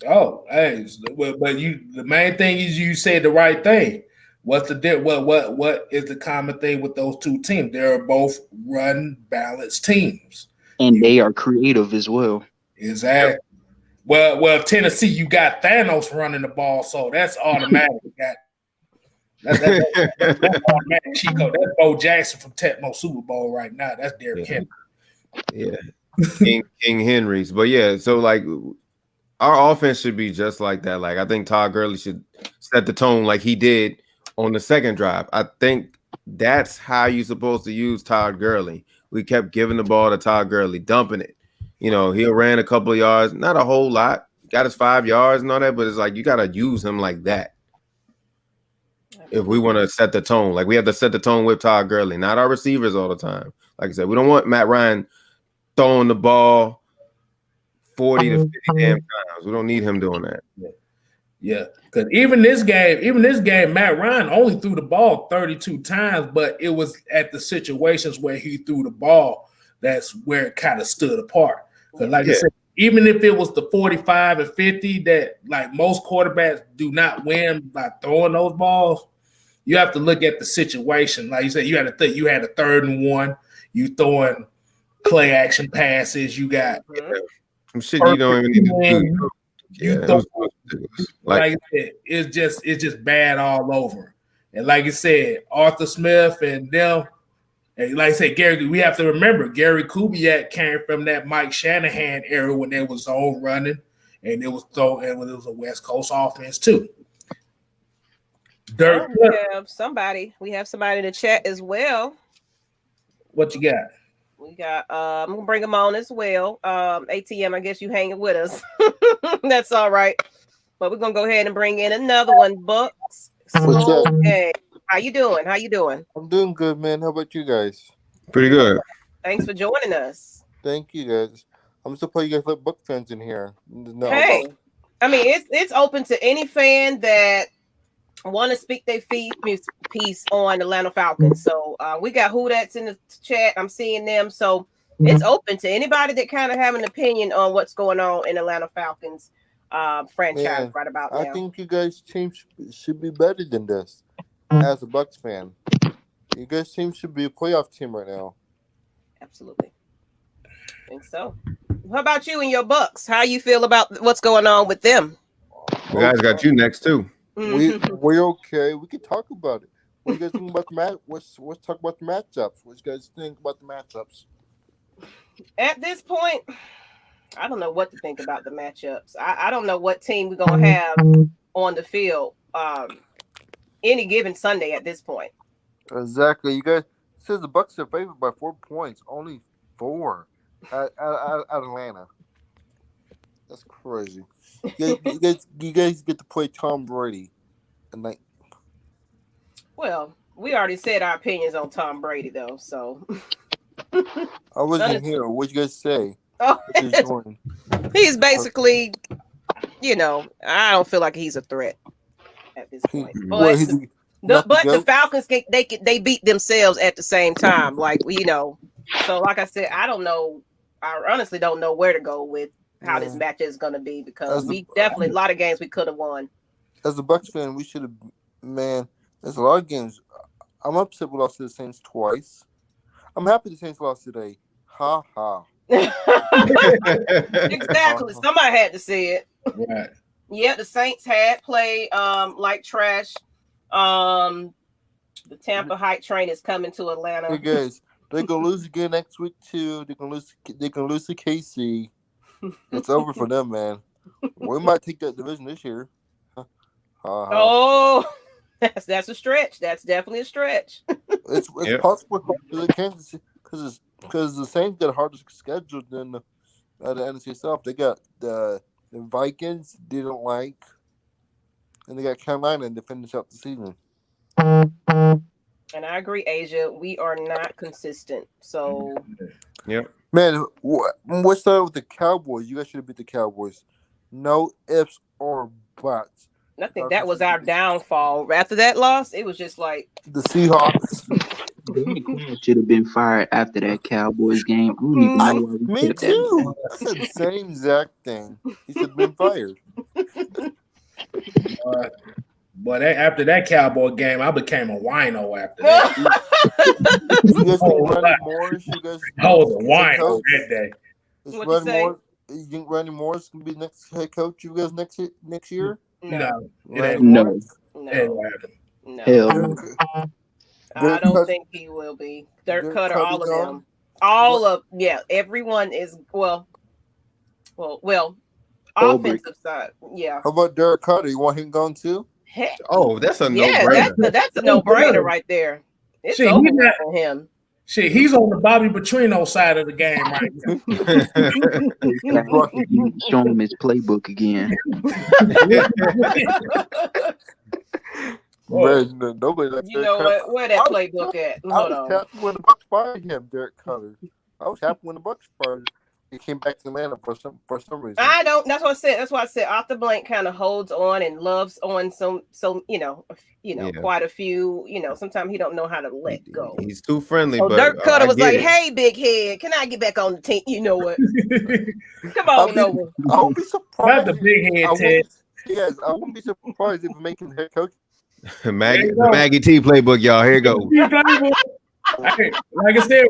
Oh, hey, but the main thing is you said the right thing. What's the what is the common thing with those two teams? They're both run balanced teams, and they are creative as well. Exactly. Well, Tennessee, you got Thanos running the ball, so that's automatic. That's automatic Chico. That's Bo Jackson from Tecmo Super Bowl right now. That's Derrick Henry. Yeah. King Henry's. But yeah, so like our offense should be just like that. Like I think Todd Gurley should set the tone like he did on the second drive. I think that's how you're supposed to use Todd Gurley. We kept giving the ball to Todd Gurley, dumping it. You know, he ran a couple of yards, not a whole lot. Got his 5 yards and all that, but it's like you got to use him like that. If we want to set the tone, like we have to set the tone with Todd Gurley, not our receivers all the time. Like I said, we don't want Matt Ryan throwing the ball 40 to 50 damn times. We don't need him doing that. Yeah, because even this game, Matt Ryan only threw the ball 32 times, but it was at the situations where he threw the ball that's where it kind of stood apart. Because like I said, even if it was the 45 and 50 that like most quarterbacks do not win by throwing those balls, you have to look at the situation. Like you said, you had to think you had a 3rd and 1, you throwing play action passes, you got some shit you don't even need to do. Like I said, it's just bad all over. And like you said, Arthur Smith and them, and like I said, Gary, we have to remember Gary Kubiak came from that Mike Shanahan era when there was zone running and it was a West Coast offense too. We have somebody in the chat as well. What you got? We got I'm gonna bring them on as well. ATM, I guess you hanging with us. That's all right. But we're gonna go ahead and bring in another one, Bucks. What's up? Hey, how you doing? I'm doing good, man. How about you guys? Pretty good. Thanks for joining us. Thank you, guys. I'm surprised you guys let Buck fans in here. No, hey, I mean it's open to any fan that want to speak their piece on Atlanta Falcons. So we got who that's in the chat. I'm seeing them. So it's open to anybody that kind of have an opinion on what's going on in Atlanta Falcons franchise right about now. I think you guys' team should be better than this. As a Bucks fan, you guys' team should be a playoff team right now. Absolutely. I think so. How about you and your Bucks? How you feel about what's going on with them? The guys got you next too. We're okay. We can talk about it. What do you guys think about the Let's talk about the matchups. What do you guys think about the matchups? At this point, I don't know what to think about the matchups. I don't know what team we're gonna have on the field any given Sunday at this point. Exactly. You guys says the Bucks are favored by 4 points, only 4 at Atlanta. That's crazy. You guys get to play Tom Brady, and like. Well, we already said our opinions on Tom Brady, though. So. I wasn't here. What'd you guys say? Oh, he's basically, I don't feel like he's a threat at this point. But, the Falcons they beat themselves at the same time, So, like I said, I don't know. I honestly don't know where to go with how this match is going to be because definitely a lot of games we could have won. As a Bucs fan, we should have. Man, there's a lot of games. I'm upset we lost to the Saints twice. I'm happy the Saints lost today. Ha ha. Exactly. Somebody had to say it. Right. Yeah, the Saints had played like trash. The Tampa hype train is coming to Atlanta. Hey guys, they're gonna lose again next week too. They're gonna lose to KC. It's over for them, man. We might take that division this year. Oh, that's a stretch. That's definitely a stretch. It's possible because the Saints got a harder schedule than the NFC South. They got the Vikings didn't like, and they got Carolina to finish out the season. And I agree, Asia. We are not consistent. So, man, what's up with the Cowboys? You guys should have beat the Cowboys. No ifs or buts. I think that was our downfall. After that loss, it was just like the Seahawks. Should have been fired after that Cowboys game. Me too. I said the same exact thing. He should have been fired. But after that Cowboy game, I became a wino after that. You guys think Randy Morris? I was a wino that day. You think Randy Morris can be next head coach? You guys next year? No. No. No, Hell, I don't think he will be. Dirk Cutter, all of them. All of everyone is well, offensive side. Yeah. How about Derek Carter? You want him gone too? Heck, Oh, that's a yeah, no-brainer. that's a no-brainer right there. It's Shit, over for him. Shit, he's on the Bobby Petrino side of the game right now. show him his playbook again. Man, nobody likes You know what? Where that playbook at? Hold on. I was happy when the Bucks fired him, Derek Carter. I was happy when the Bucks fired him. He came back to Atlanta for some reason. I don't. That's what I said. That's why I said Arthur Blank kind of holds on and loves on some quite a few. Sometimes he don't know how to let go. He's too friendly. So but Dirk Cutter was like, it. "Hey, big head, can I get back on the team? You know what? Come on over." I won't be surprised. Not the big head, Ted. Yes, I wouldn't be surprised if we make him head coach. The Maggie T playbook, y'all. Here you go. Hey, like I said,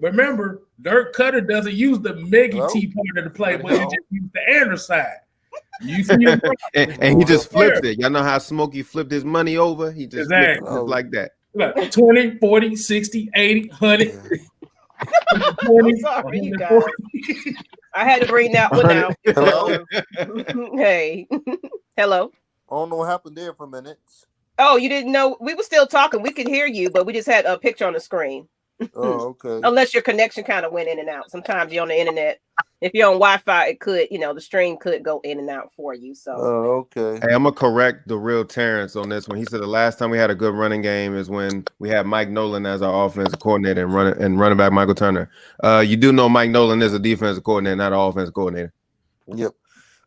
remember, Dirk Cutter doesn't use the Maggie T part of the playbook. He just uses the Anders side. You see him? and he just flips it. Y'all know how Smokey flipped his money over? He just flipped it just like that. Look, 20, 40, 60, 80, 100. 20, sorry, you guys. I had to bring that one out. Hello? Hey. Hello. I don't know what happened there for a minute. Oh, you didn't know? We were still talking. We could hear you, but we just had a picture on the screen. Oh, okay. Unless your connection kind of went in and out. Sometimes you're on the internet. If you're on Wi-Fi, it could, the stream could go in and out for you. So, okay. Hey, I'm gonna correct the real Terrence on this one. He said the last time we had a good running game is when we had Mike Nolan as our offensive coordinator and running back Michael Turner. You do know Mike Nolan is a defensive coordinator, not an offensive coordinator. Yep.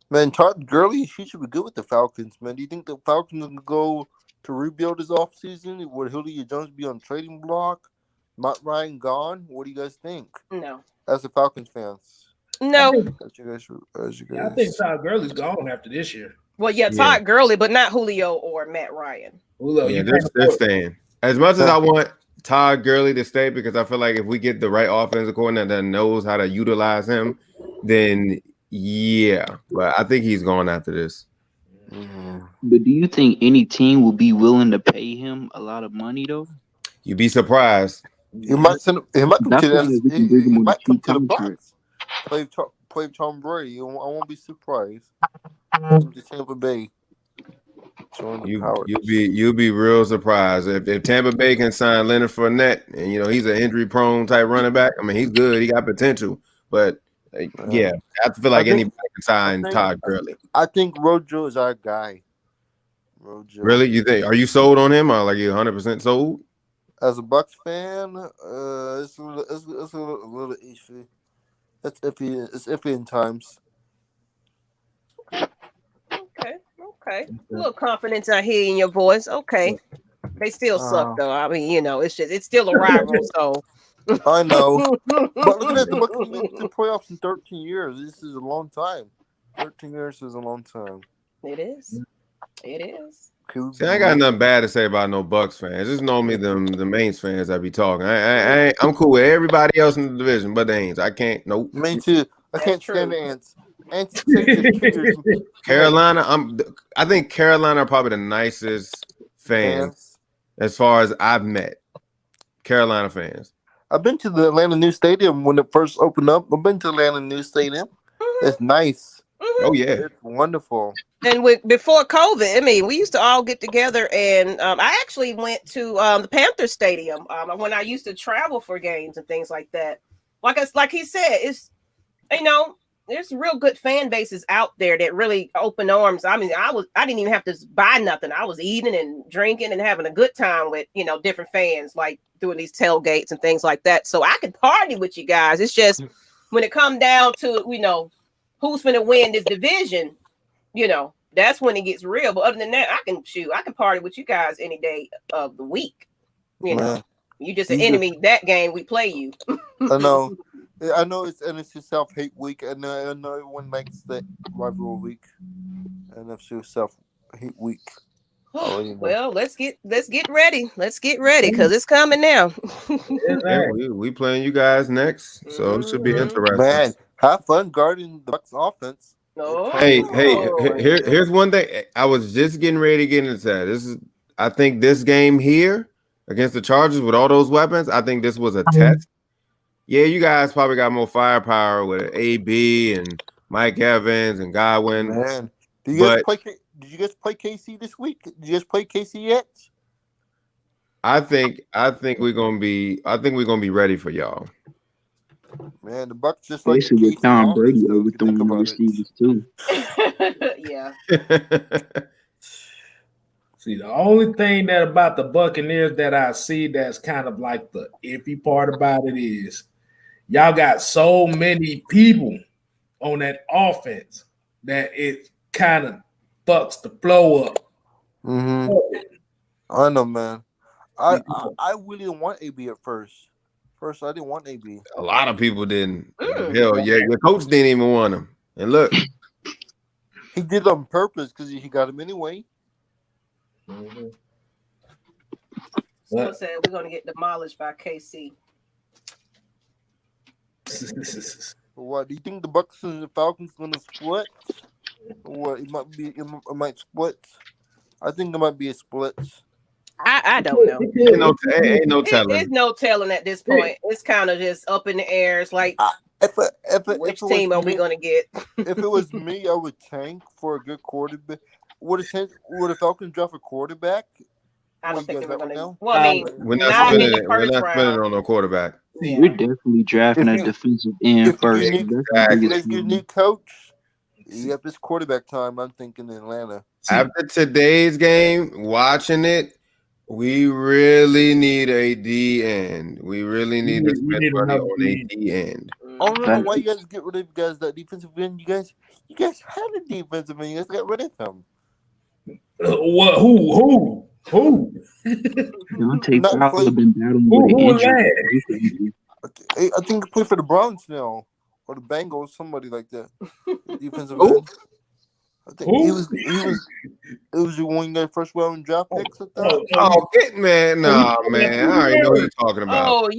Man, Todd Gurley, he should be good with the Falcons, man. Do you think the Falcons can go to rebuild this offseason? Would Julio Jones be on trading block? Matt Ryan gone? What do you guys think? No. As the Falcons fans. No. As you guys. I think Todd Gurley's gone after this year. Well, Todd Gurley, but not Julio or Matt Ryan. Julio, they're staying. As much as I want Todd Gurley to stay, because I feel like if we get the right offensive coordinator that knows how to utilize him, then yeah. But I think he's gone after this. Mm-hmm. But do you think any team will be willing to pay him a lot of money though? You'd be surprised. He might come to the Bucs. Play Tom Brady. I won't be surprised. To Tampa Bay. You'll be real surprised if Tampa Bay can sign Leonard Fournette, and he's an injury-prone type running back. I mean, he's good. He got potential, but yeah, I feel like anybody can sign Todd Gurley. I think Rojo is our guy. Rojo. Really? You think? Are you sold on him, or like you 100% sold? As a Bucs fan, it's a little iffy. It's iffy in times. Okay. A little confidence I hear in your voice. Okay. They still suck though. I mean, it's still a rival. So I know. But look at that, the Bucs made the playoffs in 13 years. This is a long time. 13 years is a long time. It is. See, I ain't got nothing bad to say about no Bucks fans. Just normally the Mainz fans I be talking. I'm cool with everybody else in the division, but the Aints. I can't. Nope. Me too. I can't stand the Ants. Carolina. I think Carolina are probably the nicest fans as far as I've met. Carolina fans. I've been to the Atlanta New Stadium when it first opened up. I've been to Atlanta New Stadium. It's nice. Oh yeah, it's wonderful. And before COVID, I mean, we used to all get together, and I actually went to the Panther Stadium when I used to travel for games and things like that. Like he said, it's there's real good fan bases out there that really open arms. I mean, I didn't even have to buy nothing. I was eating and drinking and having a good time with different fans, like doing these tailgates and things like that. So I could party with you guys. It's just when it come down to who's going to win this division, that's when it gets real. But other than that, I can party with you guys any day of the week. You just an enemy that game we play you. I know it's NFC South hate week, and I know everyone likes that rivalry week. NFC South hate week. Well, let's get ready. Let's get ready because it's coming now. Yeah, we playing you guys next, so it should be interesting. Man, have fun guarding the Bucs offense. Hey, here's one thing. I was just getting ready to get into that. I think this game here against the Chargers with all those weapons, I think this was a test. Yeah, you guys probably got more firepower with AB and Mike Evans and Godwin. Man, did you guys play KC this week? Did you guys play KC yet? I think we're gonna be ready for y'all. Man, the Bucs just like Especially with Tom Brady overthrowing the receivers too. Yeah. See, the only thing that about the Buccaneers that I see that's kind of like the iffy part about it is y'all got so many people on that offense that it kind of fucks the flow up. Mm-hmm. I know, man. I really didn't want AB at first. First, I didn't want AB. A lot of people didn't. Hell, yeah, your coach didn't even want him. And look, he did it on purpose because he got him anyway. Mm-hmm. Someone said we're going to get demolished by KC. What do you think the Bucs and the Falcons going to split? Or it might split. I think it might be a split. I don't know. Ain't no telling. There's no telling at this point. It's kind of just up in the air. It's like, which team are we going to get? If it was me, I would tank for a good quarterback. Would the Falcons draft a quarterback? I don't think they were going to. Well, I mean, we're not spending it on no quarterback. Yeah. We're definitely drafting a defensive end first. If you need coach, you have this quarterback time. I'm thinking Atlanta. After today's game, watching it, we really need a D end. We really need to spend money on a D end. I don't know why you guys get rid of that defensive end. You guys had a defensive end. You guys got rid of him. What? Who? Deontay Fowler been battling with an injury. I think he played for the Browns now, or the Bengals, somebody like that. Defensive end. I think it was one of the first round draft picks. Man, I already know what you're talking about.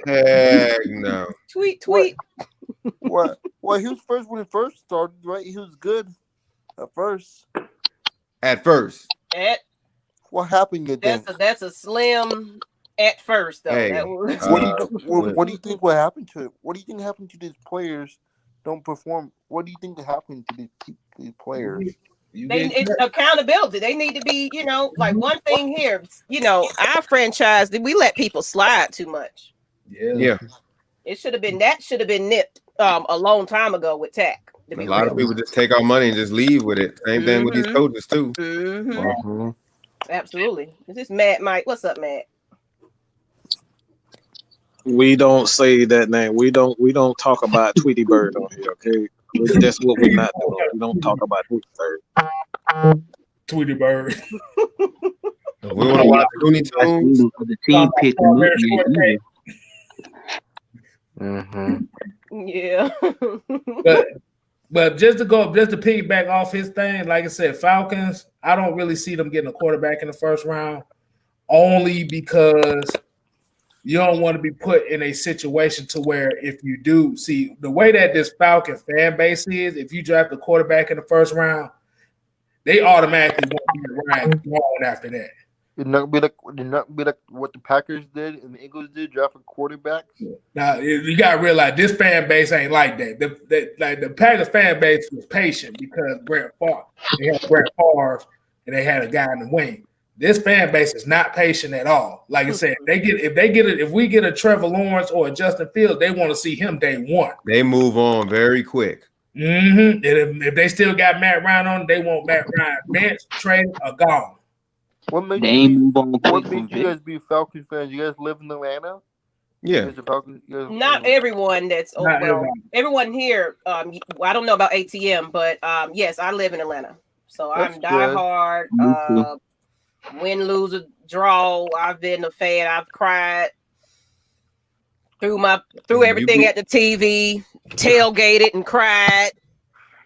Heck no. Tweet. What? Well, he was first when it first started, right? He was good at first. What happened? That's a slim at first, though. Hey, what do you think? What happened to it? What do you think happened to these players? Don't perform. What do you think happened to these players? It's accountability. They need to be, like one thing here. Our franchise, we let people slide too much. Yeah. It should have been nipped a long time ago with Tack. A lot of people just take our money and just leave with it. Same thing with these coaches too. Mm-hmm. Absolutely. Is this Matt Mike? What's up, Matt? We don't say that name. We don't talk about Tweety Bird on here, okay? That's what we're not doing. We don't talk about Tweety Bird. Tweety Bird. We want to watch Looney Tunes. The team picked Yeah. But just to piggyback off his thing, like I said, Falcons, I don't really see them getting a quarterback in the first round, only because you don't want to be put in a situation to where if you do see the way that this Falcon fan base is, if you draft a quarterback in the first round, they automatically want to be Ryan going after that. Did not be like what the Packers did and the Eagles did, draft a quarterback. Now you gotta realize this fan base ain't like that. The Packers fan base was patient because they had Brett Favre and they had a guy in the wing. This fan base is not patient at all. Like I said, if we get a Trevor Lawrence or a Justin Fields, they want to see him day one. They move on very quick. Mm-hmm. And if they still got Matt Ryan on, they want Matt Ryan bench, trade, or gone. What made you guys be Falcons fans? You guys live in Atlanta? Yeah. Not everyone everyone here. I don't know about ATM, but yes, I live in Atlanta. So I'm diehard. Win, lose, or draw. I've been a fan. I've cried threw everything at the TV, tailgated and cried.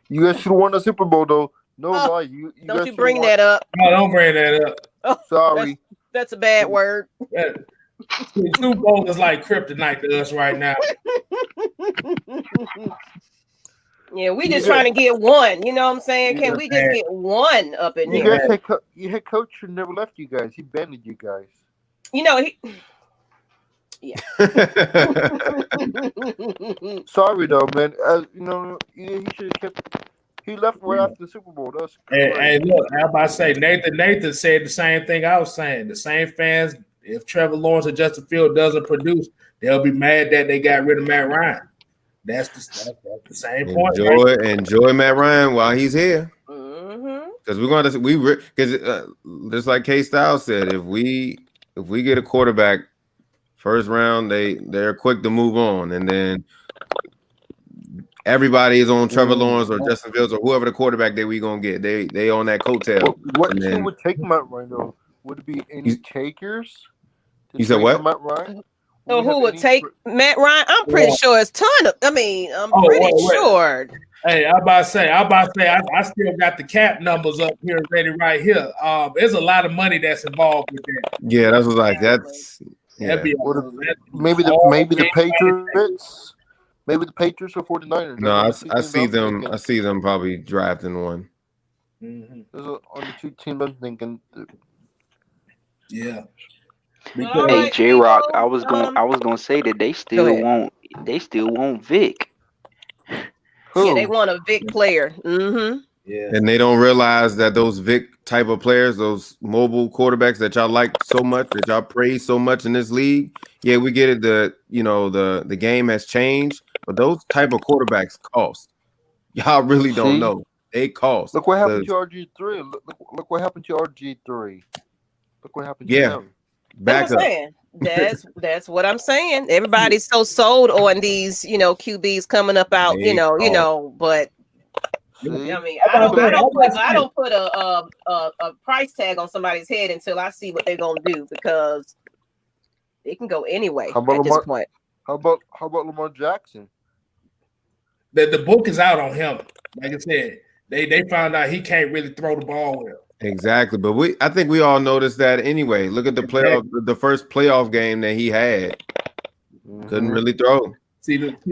You guys should have won the Super Bowl though. No lie. You don't you bring that up? No, don't bring that up. Oh, sorry. That's a bad word. Super Bowl is like kryptonite to us right now. Yeah, we just trying to get one. You know what I'm saying? Can we just get one up in You here? guys had your head coach who never left you guys. He abandoned you guys. You know, yeah. Sorry though, man. You know, he should have kept. He left right after the Super Bowl. That's Hey, look, I'm about to say Nathan said the same thing I was saying. The same fans, if Trevor Lawrence or Justin Fields doesn't produce, they'll be mad that they got rid of Matt Ryan. That's the same point. Enjoy Matt Ryan while he's here. Because we're going to because just like K Styles said, if we get a quarterback first round, they're quick to move on, and then everybody is on Trevor Lawrence or Justin Fields or whoever the quarterback that we gonna get. They on that coattail. What team would take Matt Ryan though? Would it be any takers? You said what? Matt Ryan? So who would take Matt Ryan? I'm pretty sure it's ton of. I mean, I'm pretty sure. Hey, I'm about to say, I still got the cap numbers up here ready right here. There's a lot of money that's involved with that. Yeah, that's what that's. Yeah. Maybe the Patriots. Maybe the Patriots or 49ers. No, I see them. I see them probably drafting one. Those are on the two teams I'm thinking. Yeah. Hey, Jroc, I was gonna say that they still won't Vic. Yeah, they want a Vic player. Yeah. And they don't realize that those Vic type of players, those mobile quarterbacks that y'all like so much, that y'all praise so much in this league. Yeah, we get it. The game has changed, but those type of quarterbacks cost. Y'all really don't know. They cost. Look what happened to RG3. Look what happened to RG3. Look what happened to him. Back up. That's what I'm saying. Everybody's so sold on these, QBs coming up out, but I mean, I don't put a price tag on somebody's head until I see what they're gonna do, because it can go anyway at this point. How about Lamar Jackson? The book is out on him. Like I said, they found out he can't really throw the ball well. Exactly, but I think we all noticed that anyway. Look at the first playoff game that he had. Couldn't really throw.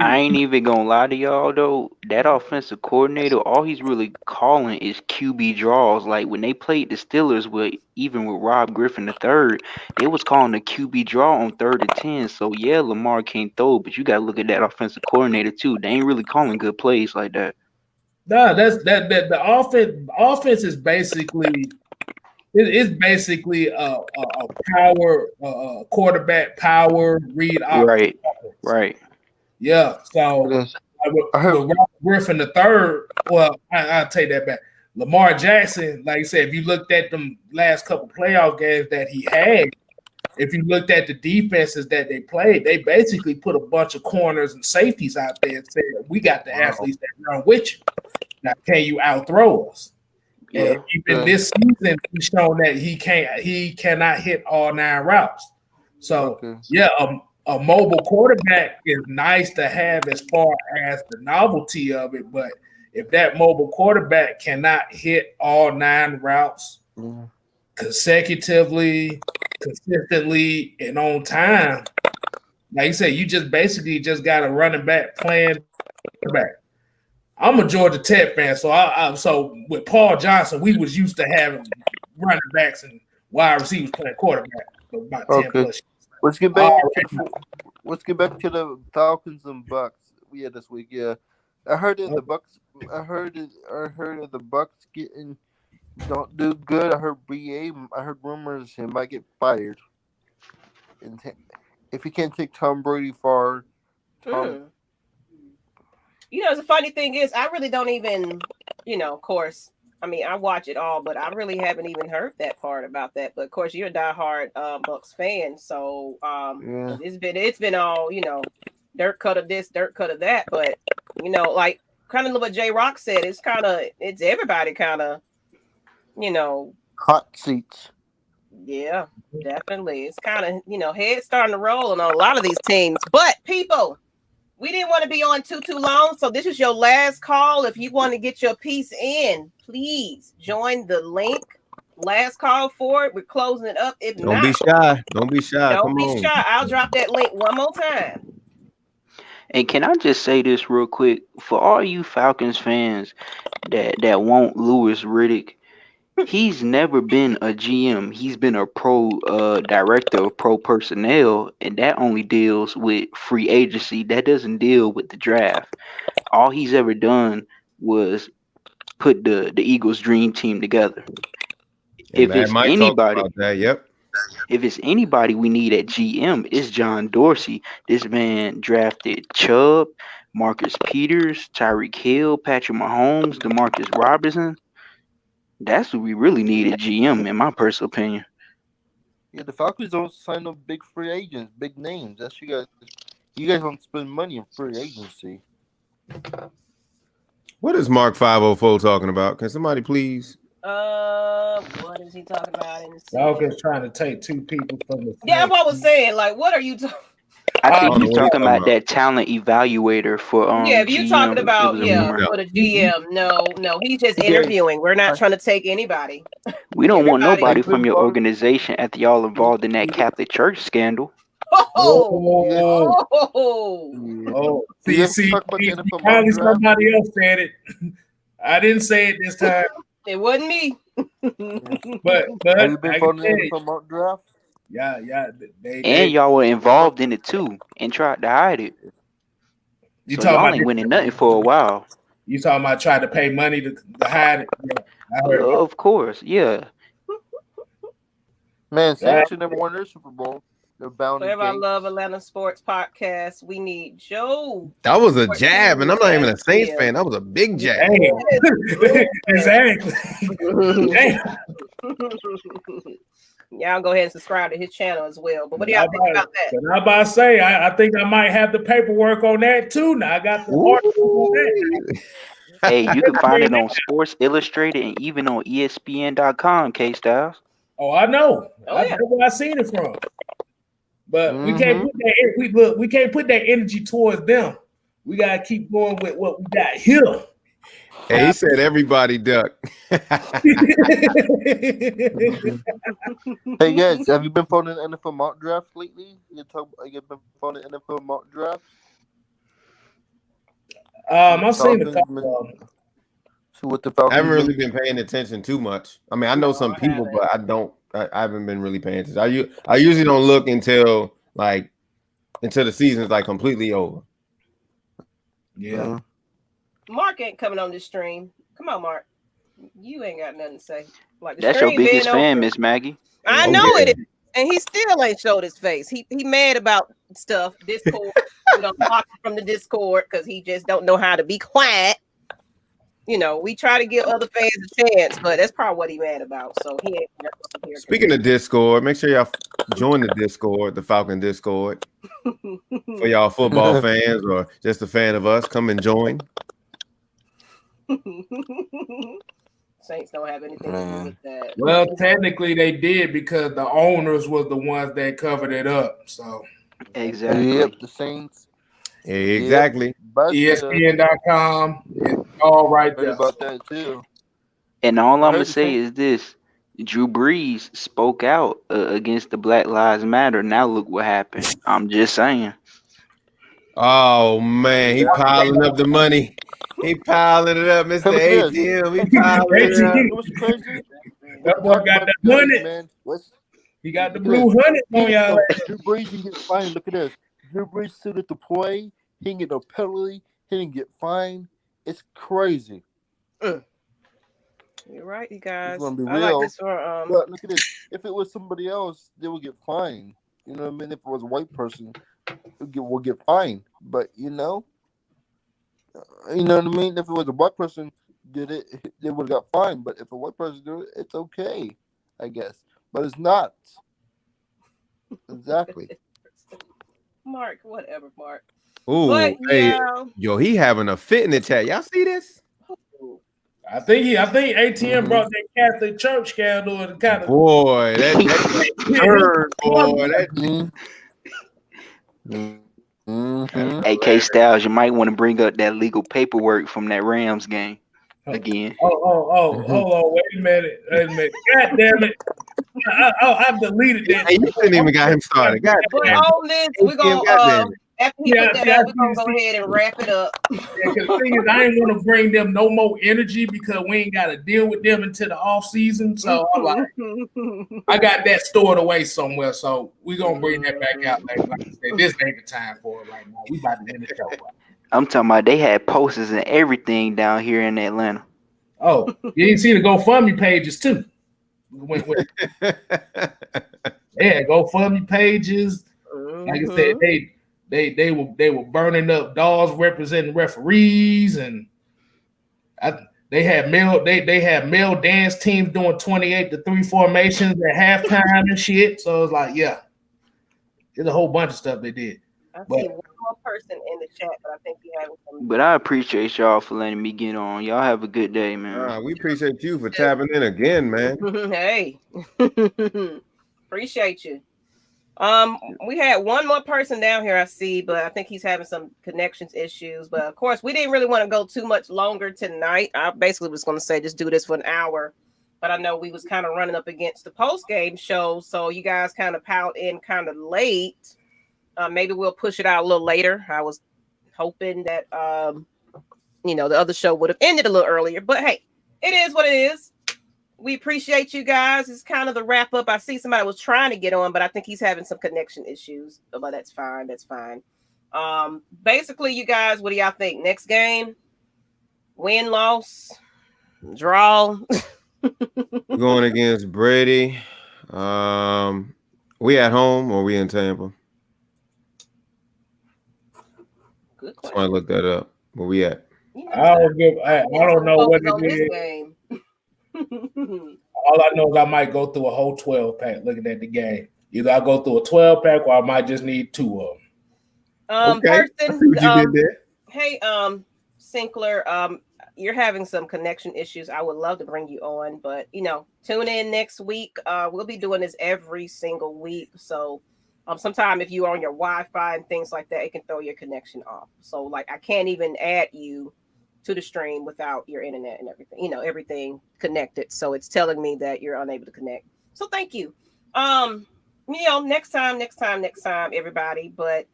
I ain't even gonna lie to y'all though. That offensive coordinator, all he's really calling is QB draws. Like when they played the Steelers even with Rob Griffin III, they was calling the QB draw on 3rd and 10. So yeah, Lamar can't throw, but you gotta look at that offensive coordinator too. They ain't really calling good plays like that. No, that's that the offense is basically a power quarterback power read offense. Right. Yeah. So with Robert Griffin III, well, I'll take that back. Lamar Jackson, like I said, if you looked at them last couple playoff games that he had, if you looked at the defenses that they played, they basically put a bunch of corners and safeties out there and said, we got the athletes that run with you. Now, can you outthrow us? Yeah. And even this season, he's shown that he cannot hit all 9 routes. So, a mobile quarterback is nice to have as far as the novelty of it, but if that mobile quarterback cannot hit all 9 routes consecutively, consistently, and on time, like you said, you just basically got a running back playing quarterback. I'm a Georgia Tech fan, so so with Paul Johnson, we was used to having running backs and wide receivers playing quarterback for about 10 plus years. Let's get back to the Falcons and Bucks. Yeah, this week. Yeah, I heard that the Bucks. I heard that the Bucks don't do good. I heard rumors he might get fired. And if he can't take Tom Brady far, the funny thing is, I really don't even, of course, I mean, I watch it all, but I really haven't even heard that part about that. But of course, you're a diehard Bucks fan, so it's been all, dirt cut of this, dirt cut of that. But like kind of what Jroc said, it's everybody kind of, hot seats. Yeah, definitely. It's kind of heads starting to roll on a lot of these teams. But people, we didn't want to be on too long, so this is your last call. If you want to get your piece in, please join the link. Last call for it. We're closing it up. If Don't be shy. Don't be shy. Don't be shy. I'll drop that link one more time. And can I just say this real quick for all you Falcons fans that want Lewis Riddick? He's never been a GM. He's been a pro director of pro personnel, and that only deals with free agency. That doesn't deal with the draft. All he's ever done was put the Eagles' dream team together. And If Matt it's Mike talked anybody, about that. Yep. if it's anybody we need at GM, it's John Dorsey. This man drafted Chubb, Marcus Peters, Tyreek Hill, Patrick Mahomes, DeMarcus Robinson. That's what we really need at GM, in my personal opinion. Yeah, the Falcons don't sign no big free agents, big names. That's you guys. You guys don't spend money on free agency. What is Mark 504 talking about? Can somebody please? What is he talking about? Falcons trying to take 2 people from the. Yeah, that's what I was saying. Like, what are you talking? I think don't he's know what talking you're about that talent evaluator for Yeah, if you're GM. talking It about was a rumor. for the GM, no, he's just interviewing. We're not trying to take anybody. We don't want Everybody- nobody from your organization after y'all involved in that Catholic Church scandal. Oh, Oh, Yeah, see, talk about the NFL finally draft. somebody else said it. I didn't say it this time, it wasn't me. but Have you been I following can the say, NFL mock draft? yeah, And y'all were involved in it too and tried to hide it. You So talking y'all about ain't winning nothing for a while. you talking about trying to pay money to hide it? Yeah, I heard about Of course, yeah. Man, Saints should never won their Super Bowl. They're bound to Forever I Gates. Love Atlanta Sports Podcast. We need Joe. That was a jab, and I'm not even a Saints fan. That was a big jab. Damn. Exactly. Damn. Y'all go ahead and subscribe to his channel as well. But what do y'all think about that? And I'm about to say, I think I might have the paperwork on that too. Now I got the article on that. Hey, you can find it on Sports Illustrated and even on ESPN.com, K-Styles. Oh, I know. Oh, yeah. That's where I seen it from. But we can't put that. We can't put that energy towards them. We gotta keep going with what we got here. Hey, he said everybody duck. Hey guys, have you been following the NFL mock draft lately? You been following the NFL mock draft? I've seen a couple of them. So what the I Falcons haven't really been paying attention too much. I mean, I know some people, but I haven't been really paying attention. I usually don't look until the season's like completely over. Yeah. Mark ain't coming on this stream. Come on, Mark. You ain't got nothing to say. Like the That's your stream biggest being fan, over. Miss Maggie. I know it is. And he still ain't showed his face. He mad about stuff. Discord. We don't block him from the Discord because he just don't know how to be quiet. You know, we try to give other fans a chance, but that's probably what he mad about. So he ain't here. Speaking of Discord, make sure y'all join the Discord, the Falcon Discord. For y'all football fans or just a fan of us, come and join. Saints don't have anything to do with that. Well, technically they did because the owners was the ones that covered it up. So Exactly. Yep, the Saints. Yeah, exactly. But ESPN.com is all right heard there. about that too. And all I'm I gonna heard the say is this: Drew Brees spoke out against the Black Lives Matter. Now look what happened. I'm just saying. Oh man, he piling up the money. He piling it up, Mr. ATM. He piling it up. It was crazy. That boy got the money. Man. He got the blue honey on y'all. Drew Brees didn't get fined. Look at this. Drew Brees suited to play. He didn't get no penalty. He didn't get fined. It's crazy. You're right, you guys. It's gonna be I like real. this for But look at this. If it was somebody else, they would get fined. You know what I mean? If it was a white person, we'll get fined. But you know what I mean? If it was a white person did it, they would have got fined. But if a white person did it, it's okay, I guess. But it's not. Exactly. Mark, whatever, Mark. Ooh, But, hey, yeah. yo, he having a fit in the chat. Y'all see this? I think ATM brought that Catholic Church scandal and kind of Boy, that hurt, boy. That Hey, K-Styles, you might want to bring up that legal paperwork from that Rams game again. hold on, wait a minute. God damn it. I deleted that. Hey, you couldn't even got him started. God But damn. on this, we're ATM, goddamn gonna it. After he put that up, we're gonna go ahead and wrap it up. Yeah, 'cause the thing is, go ahead and wrap it up. Yeah, 'cause the thing is, I ain't gonna bring them no more energy because we ain't got to deal with them until the off season. So I'm like, I got that stored away somewhere. So we gonna bring that back out later. Like I said, this ain't the time for it right now. We about to end the show. I'm talking about they had posters and everything down here in Atlanta. Oh, you didn't see the GoFundMe pages too. Yeah, GoFundMe pages. Like I said, they were burning up dolls representing referees, and they had male dance teams doing 28-3 formations at halftime and shit. So it was like, yeah, there's a whole bunch of stuff they did. I see one more person in the chat, but I think you have some. But I appreciate y'all for letting me get on. Y'all have a good day, man. We appreciate you for tapping in again, man. Hey, appreciate you. We had one more person down here, I see, but I think he's having some connections issues. But of course, we didn't really want to go too much longer tonight. I basically was going to say just do this for an hour, but I know we was kind of running up against the post-game show, so you guys kind of piled in kind of late. Maybe we'll push it out a little later. I was hoping that the other show would have ended a little earlier, but hey, it is what it is. We appreciate you guys. It's kind of the wrap up. I see somebody was trying to get on, but I think he's having some connection issues. But that's fine. That's fine. Basically, you guys, what do y'all think? Next game? Win, loss, draw? Going against Brady. We at home or we in Tampa? Good question. Somebody look that up. Where we at? I don't know what it is. Game. All I know is I might go through a whole 12-pack looking at the game. Either I go through a 12-pack or I might just need 2 of them. Okay. Person, hey, Sinclair, you're having some connection issues. I would love to bring you on, but tune in next week. We'll be doing this every single week. So sometime if you're on your Wi-Fi and things like that, it can throw your connection off. So like I can't even add you to the stream without your internet and everything, everything connected. So it's telling me that you're unable to connect. So thank you. Next time, everybody. But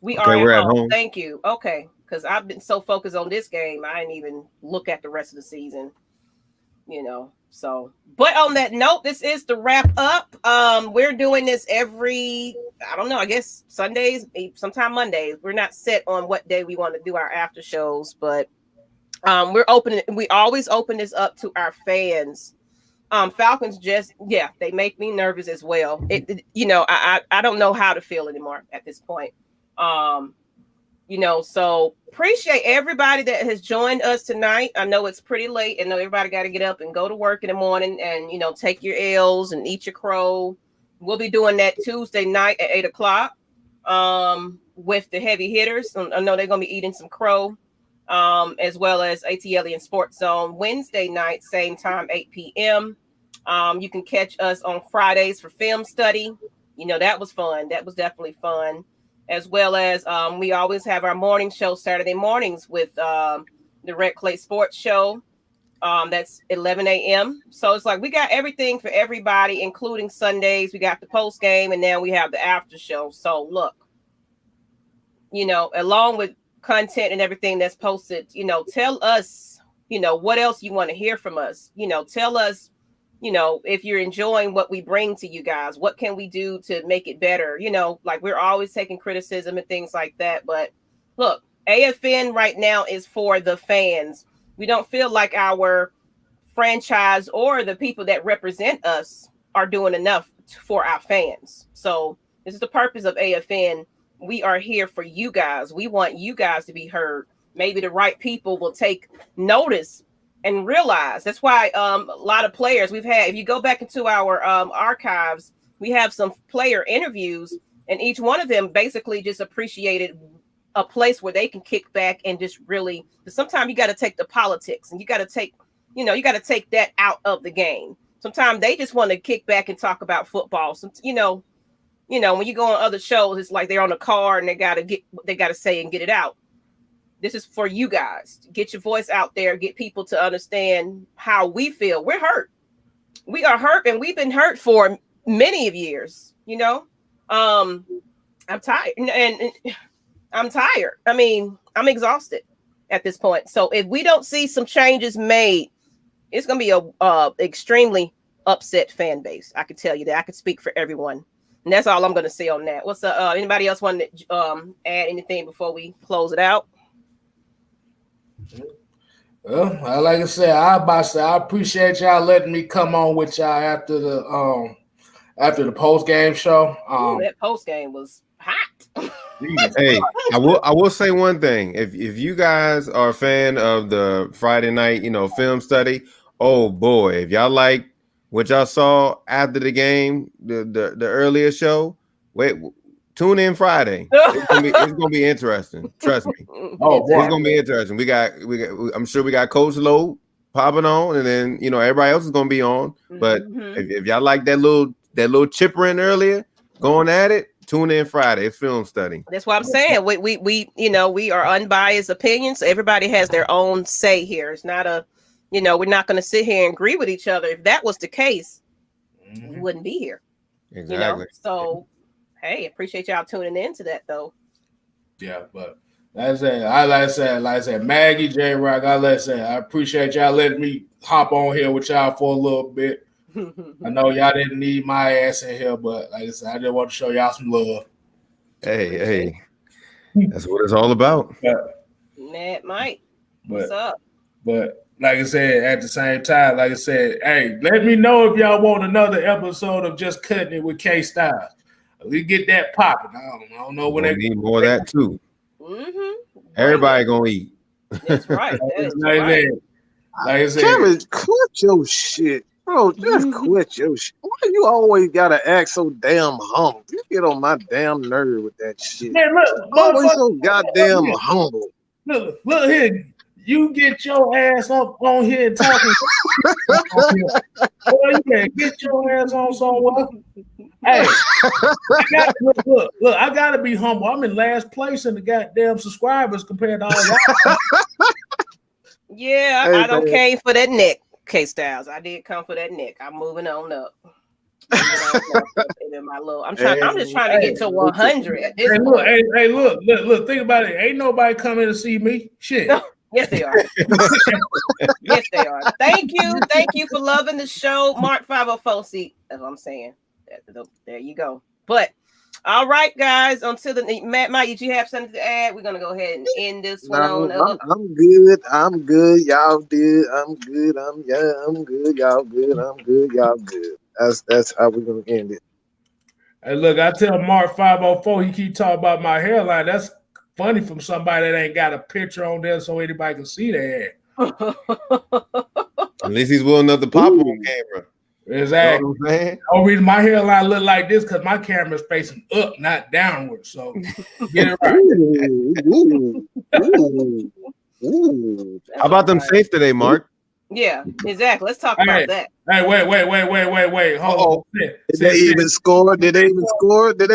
we're at home. Thank you. Okay. Because I've been so focused on this game, I didn't even look at the rest of the season. So but on that note, this is the wrap up. We're doing this every, I guess Sundays, sometime Mondays. We're not set on what day we want to do our after shows, but we always open this up to our fans. Falcons they make me nervous as well. I don't know how to feel anymore at this point. So appreciate everybody that has joined us tonight. I know it's pretty late. I know everybody got to get up and go to work in the morning and, take your L's and eat your crow. We'll be doing that Tuesday night at 8:00 with the heavy hitters. I know they're going to be eating some crow, as well as ATL and Sports Zone Wednesday night, same time, 8 p.m. You can catch us on Fridays for film study. That was fun. That was definitely fun. As well as we always have our morning show Saturday mornings with the Red Clay Sports Show. That's 11 a.m. So it's like we got everything for everybody, including Sundays. We got the post game, and now we have the after show. So look, along with content and everything that's posted, tell us, what else you want to hear from us. Tell us, if you're enjoying what we bring to you guys, what can we do to make it better? Like we're always taking criticism and things like that. But look, AFN right now is for the fans. We don't feel like our franchise or the people that represent us are doing enough for our fans. So this is the purpose of AFN. We are here for you guys. We want you guys to be heard. Maybe the right people will take notice and realize. That's why a lot of players we've had, if you go back into our archives, we have some player interviews, and each one of them basically just appreciated a place where they can kick back and just really, sometimes you got to take the politics and you got to take, that out of the game. Sometimes they just want to kick back and talk about football. So, when you go on other shows, it's like they're on a car and they got to say and get it out. This is for you guys. Get your voice out there. Get people to understand how we feel. We're hurt. We are hurt, and we've been hurt for many of years, I'm tired, and I'm tired. I mean, I'm exhausted at this point. So if we don't see some changes made, it's going to be a extremely upset fan base. I can tell you that. I could speak for everyone, and that's all I'm going to say on that. What's anybody else want to add anything before we close it out? Well, like I said, I appreciate y'all letting me come on with y'all after the post game show. That post game was hot. Hey, I will say one thing. If you guys are a fan of the Friday night, film study, oh boy, if y'all like what y'all saw after the game, the earlier show, tune in Friday. It's gonna be interesting. Trust me. Oh, boy. It's gonna be interesting. We got. I'm sure we got Coach Lowe popping on, and then everybody else is gonna be on. But if y'all like that little chipper in earlier, going at it, tune in Friday. It's film study. That's what I'm saying. We are unbiased opinions. So everybody has their own say here. It's not we're not going to sit here and agree with each other. If that was the case, we wouldn't be here. Exactly. So, hey, appreciate y'all tuning in to that though. Yeah, but like I said, Maggie, Jroc, I appreciate y'all letting me hop on here with y'all for a little bit. I know y'all didn't need my ass in here, but like I said, I just want to show y'all some love. Hey, that's what it's all about. Mad Mike, what's up? But like I said, at the same time, like I said, hey, let me know if y'all want another episode of Just Cutting It with K Styles. We get that popping. I don't know when they need more of that too. Everybody gonna eat. That's right. Like I said, Kevin, quit your shit. Bro, just quit your shit. Why you always gotta act so damn humble? You get on my damn nerve with that shit. Man, look, always so goddamn humble. Look here. You get your ass up on here talking. Boy, you better get your ass on somewhere. Hey, I gotta be humble. I'm in last place in the goddamn subscribers compared to all y'all. Yeah, I don't came for that neck, K Styles. I did come for that neck. I'm moving on up. I'm just trying to get to 100 at this point. Look, think about it. Ain't nobody coming to see me. Shit. Yes, they are. Yes, they are. Thank you for loving the show, Mark 504. See, that's what I'm saying. There you go. But all right, guys. Until the Matt, Mike, did you have something to add? We're gonna go ahead and end this one on up. I'm good. I'm good. Y'all good. I'm good. I'm good. Y'all good. I'm good. Y'all good. That's how we're gonna end it. Hey, look, I tell Mark 504, he keep talking about my hairline. That's funny from somebody that ain't got a picture on there so anybody can see their hair. At least he's willing enough to pop on camera. Exactly. You know what I'm saying? The only reason my hairline look like this because my camera's facing up, not downward. So get it right. How about them safe today, Mark? Yeah, exactly. Let's talk about that. Hey, wait. Hold on. Did they even score? Did they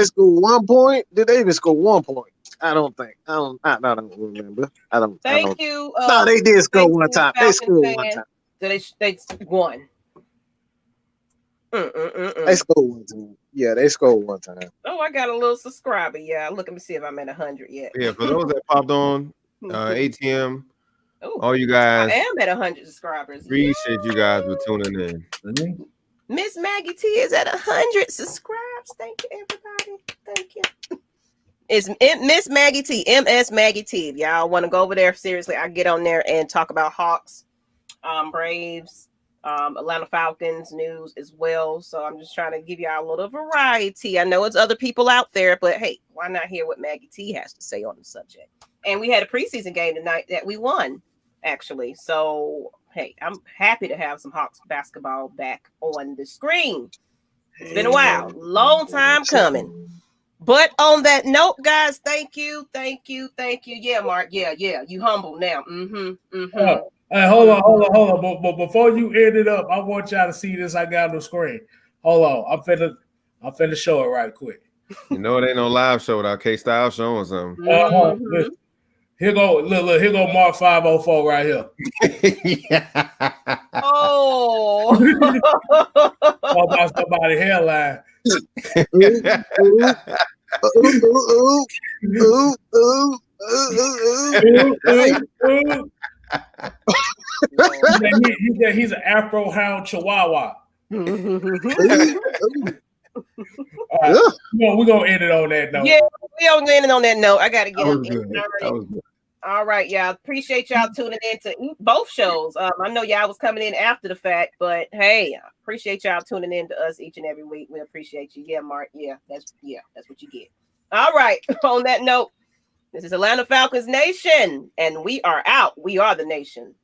score 1 point? Did they even score 1 point? I don't remember. Thank you. No, they did score one time. They scored one time. They won. They scored one time. Yeah, they scored one time. Oh, I got a little subscriber. Yeah, look at me see if I'm at 100 yet. Yeah, for those that popped on, ATM, all you guys. I am at 100 subscribers. Appreciate you guys for tuning in. Miss Maggie T is at 100 subscribes. Thank you, everybody. Thank you. It's Miss Maggie T, MS Maggie T. If y'all want to go over there, seriously, I get on there and talk about Hawks, Braves, Atlanta Falcons news as well. So I'm just trying to give y'all a little variety. I know it's other people out there, but hey, why not hear what Maggie T has to say on the subject? And we had a preseason game tonight that we won, actually. So hey, I'm happy to have some Hawks basketball back on the screen. It's been a while, long time coming. But on that note, guys, thank you. Yeah, Mark. Yeah. You humble now. Hey, hold on. But before you end it up, I want y'all to see this I got on the screen. Hold on. I'm finna show it right quick. You know it ain't no live show without K Style showing something. Here go, look, here go Mark 504 right here. Oh. About somebody's hairline. You said he's an Afro Hound Chihuahua. Right. No, we're gonna end it on that note. Yeah, we are ending on that note. I gotta get That up. was good. That was good. All right, y'all. Appreciate y'all tuning in to both shows. I know y'all was coming in after the fact, but hey, appreciate y'all tuning in to us each and every week. We appreciate you. Yeah, Mark. Yeah, that's what you get. All right. On that note, this is Atlanta Falcons Nation, and we are out. We are the nation.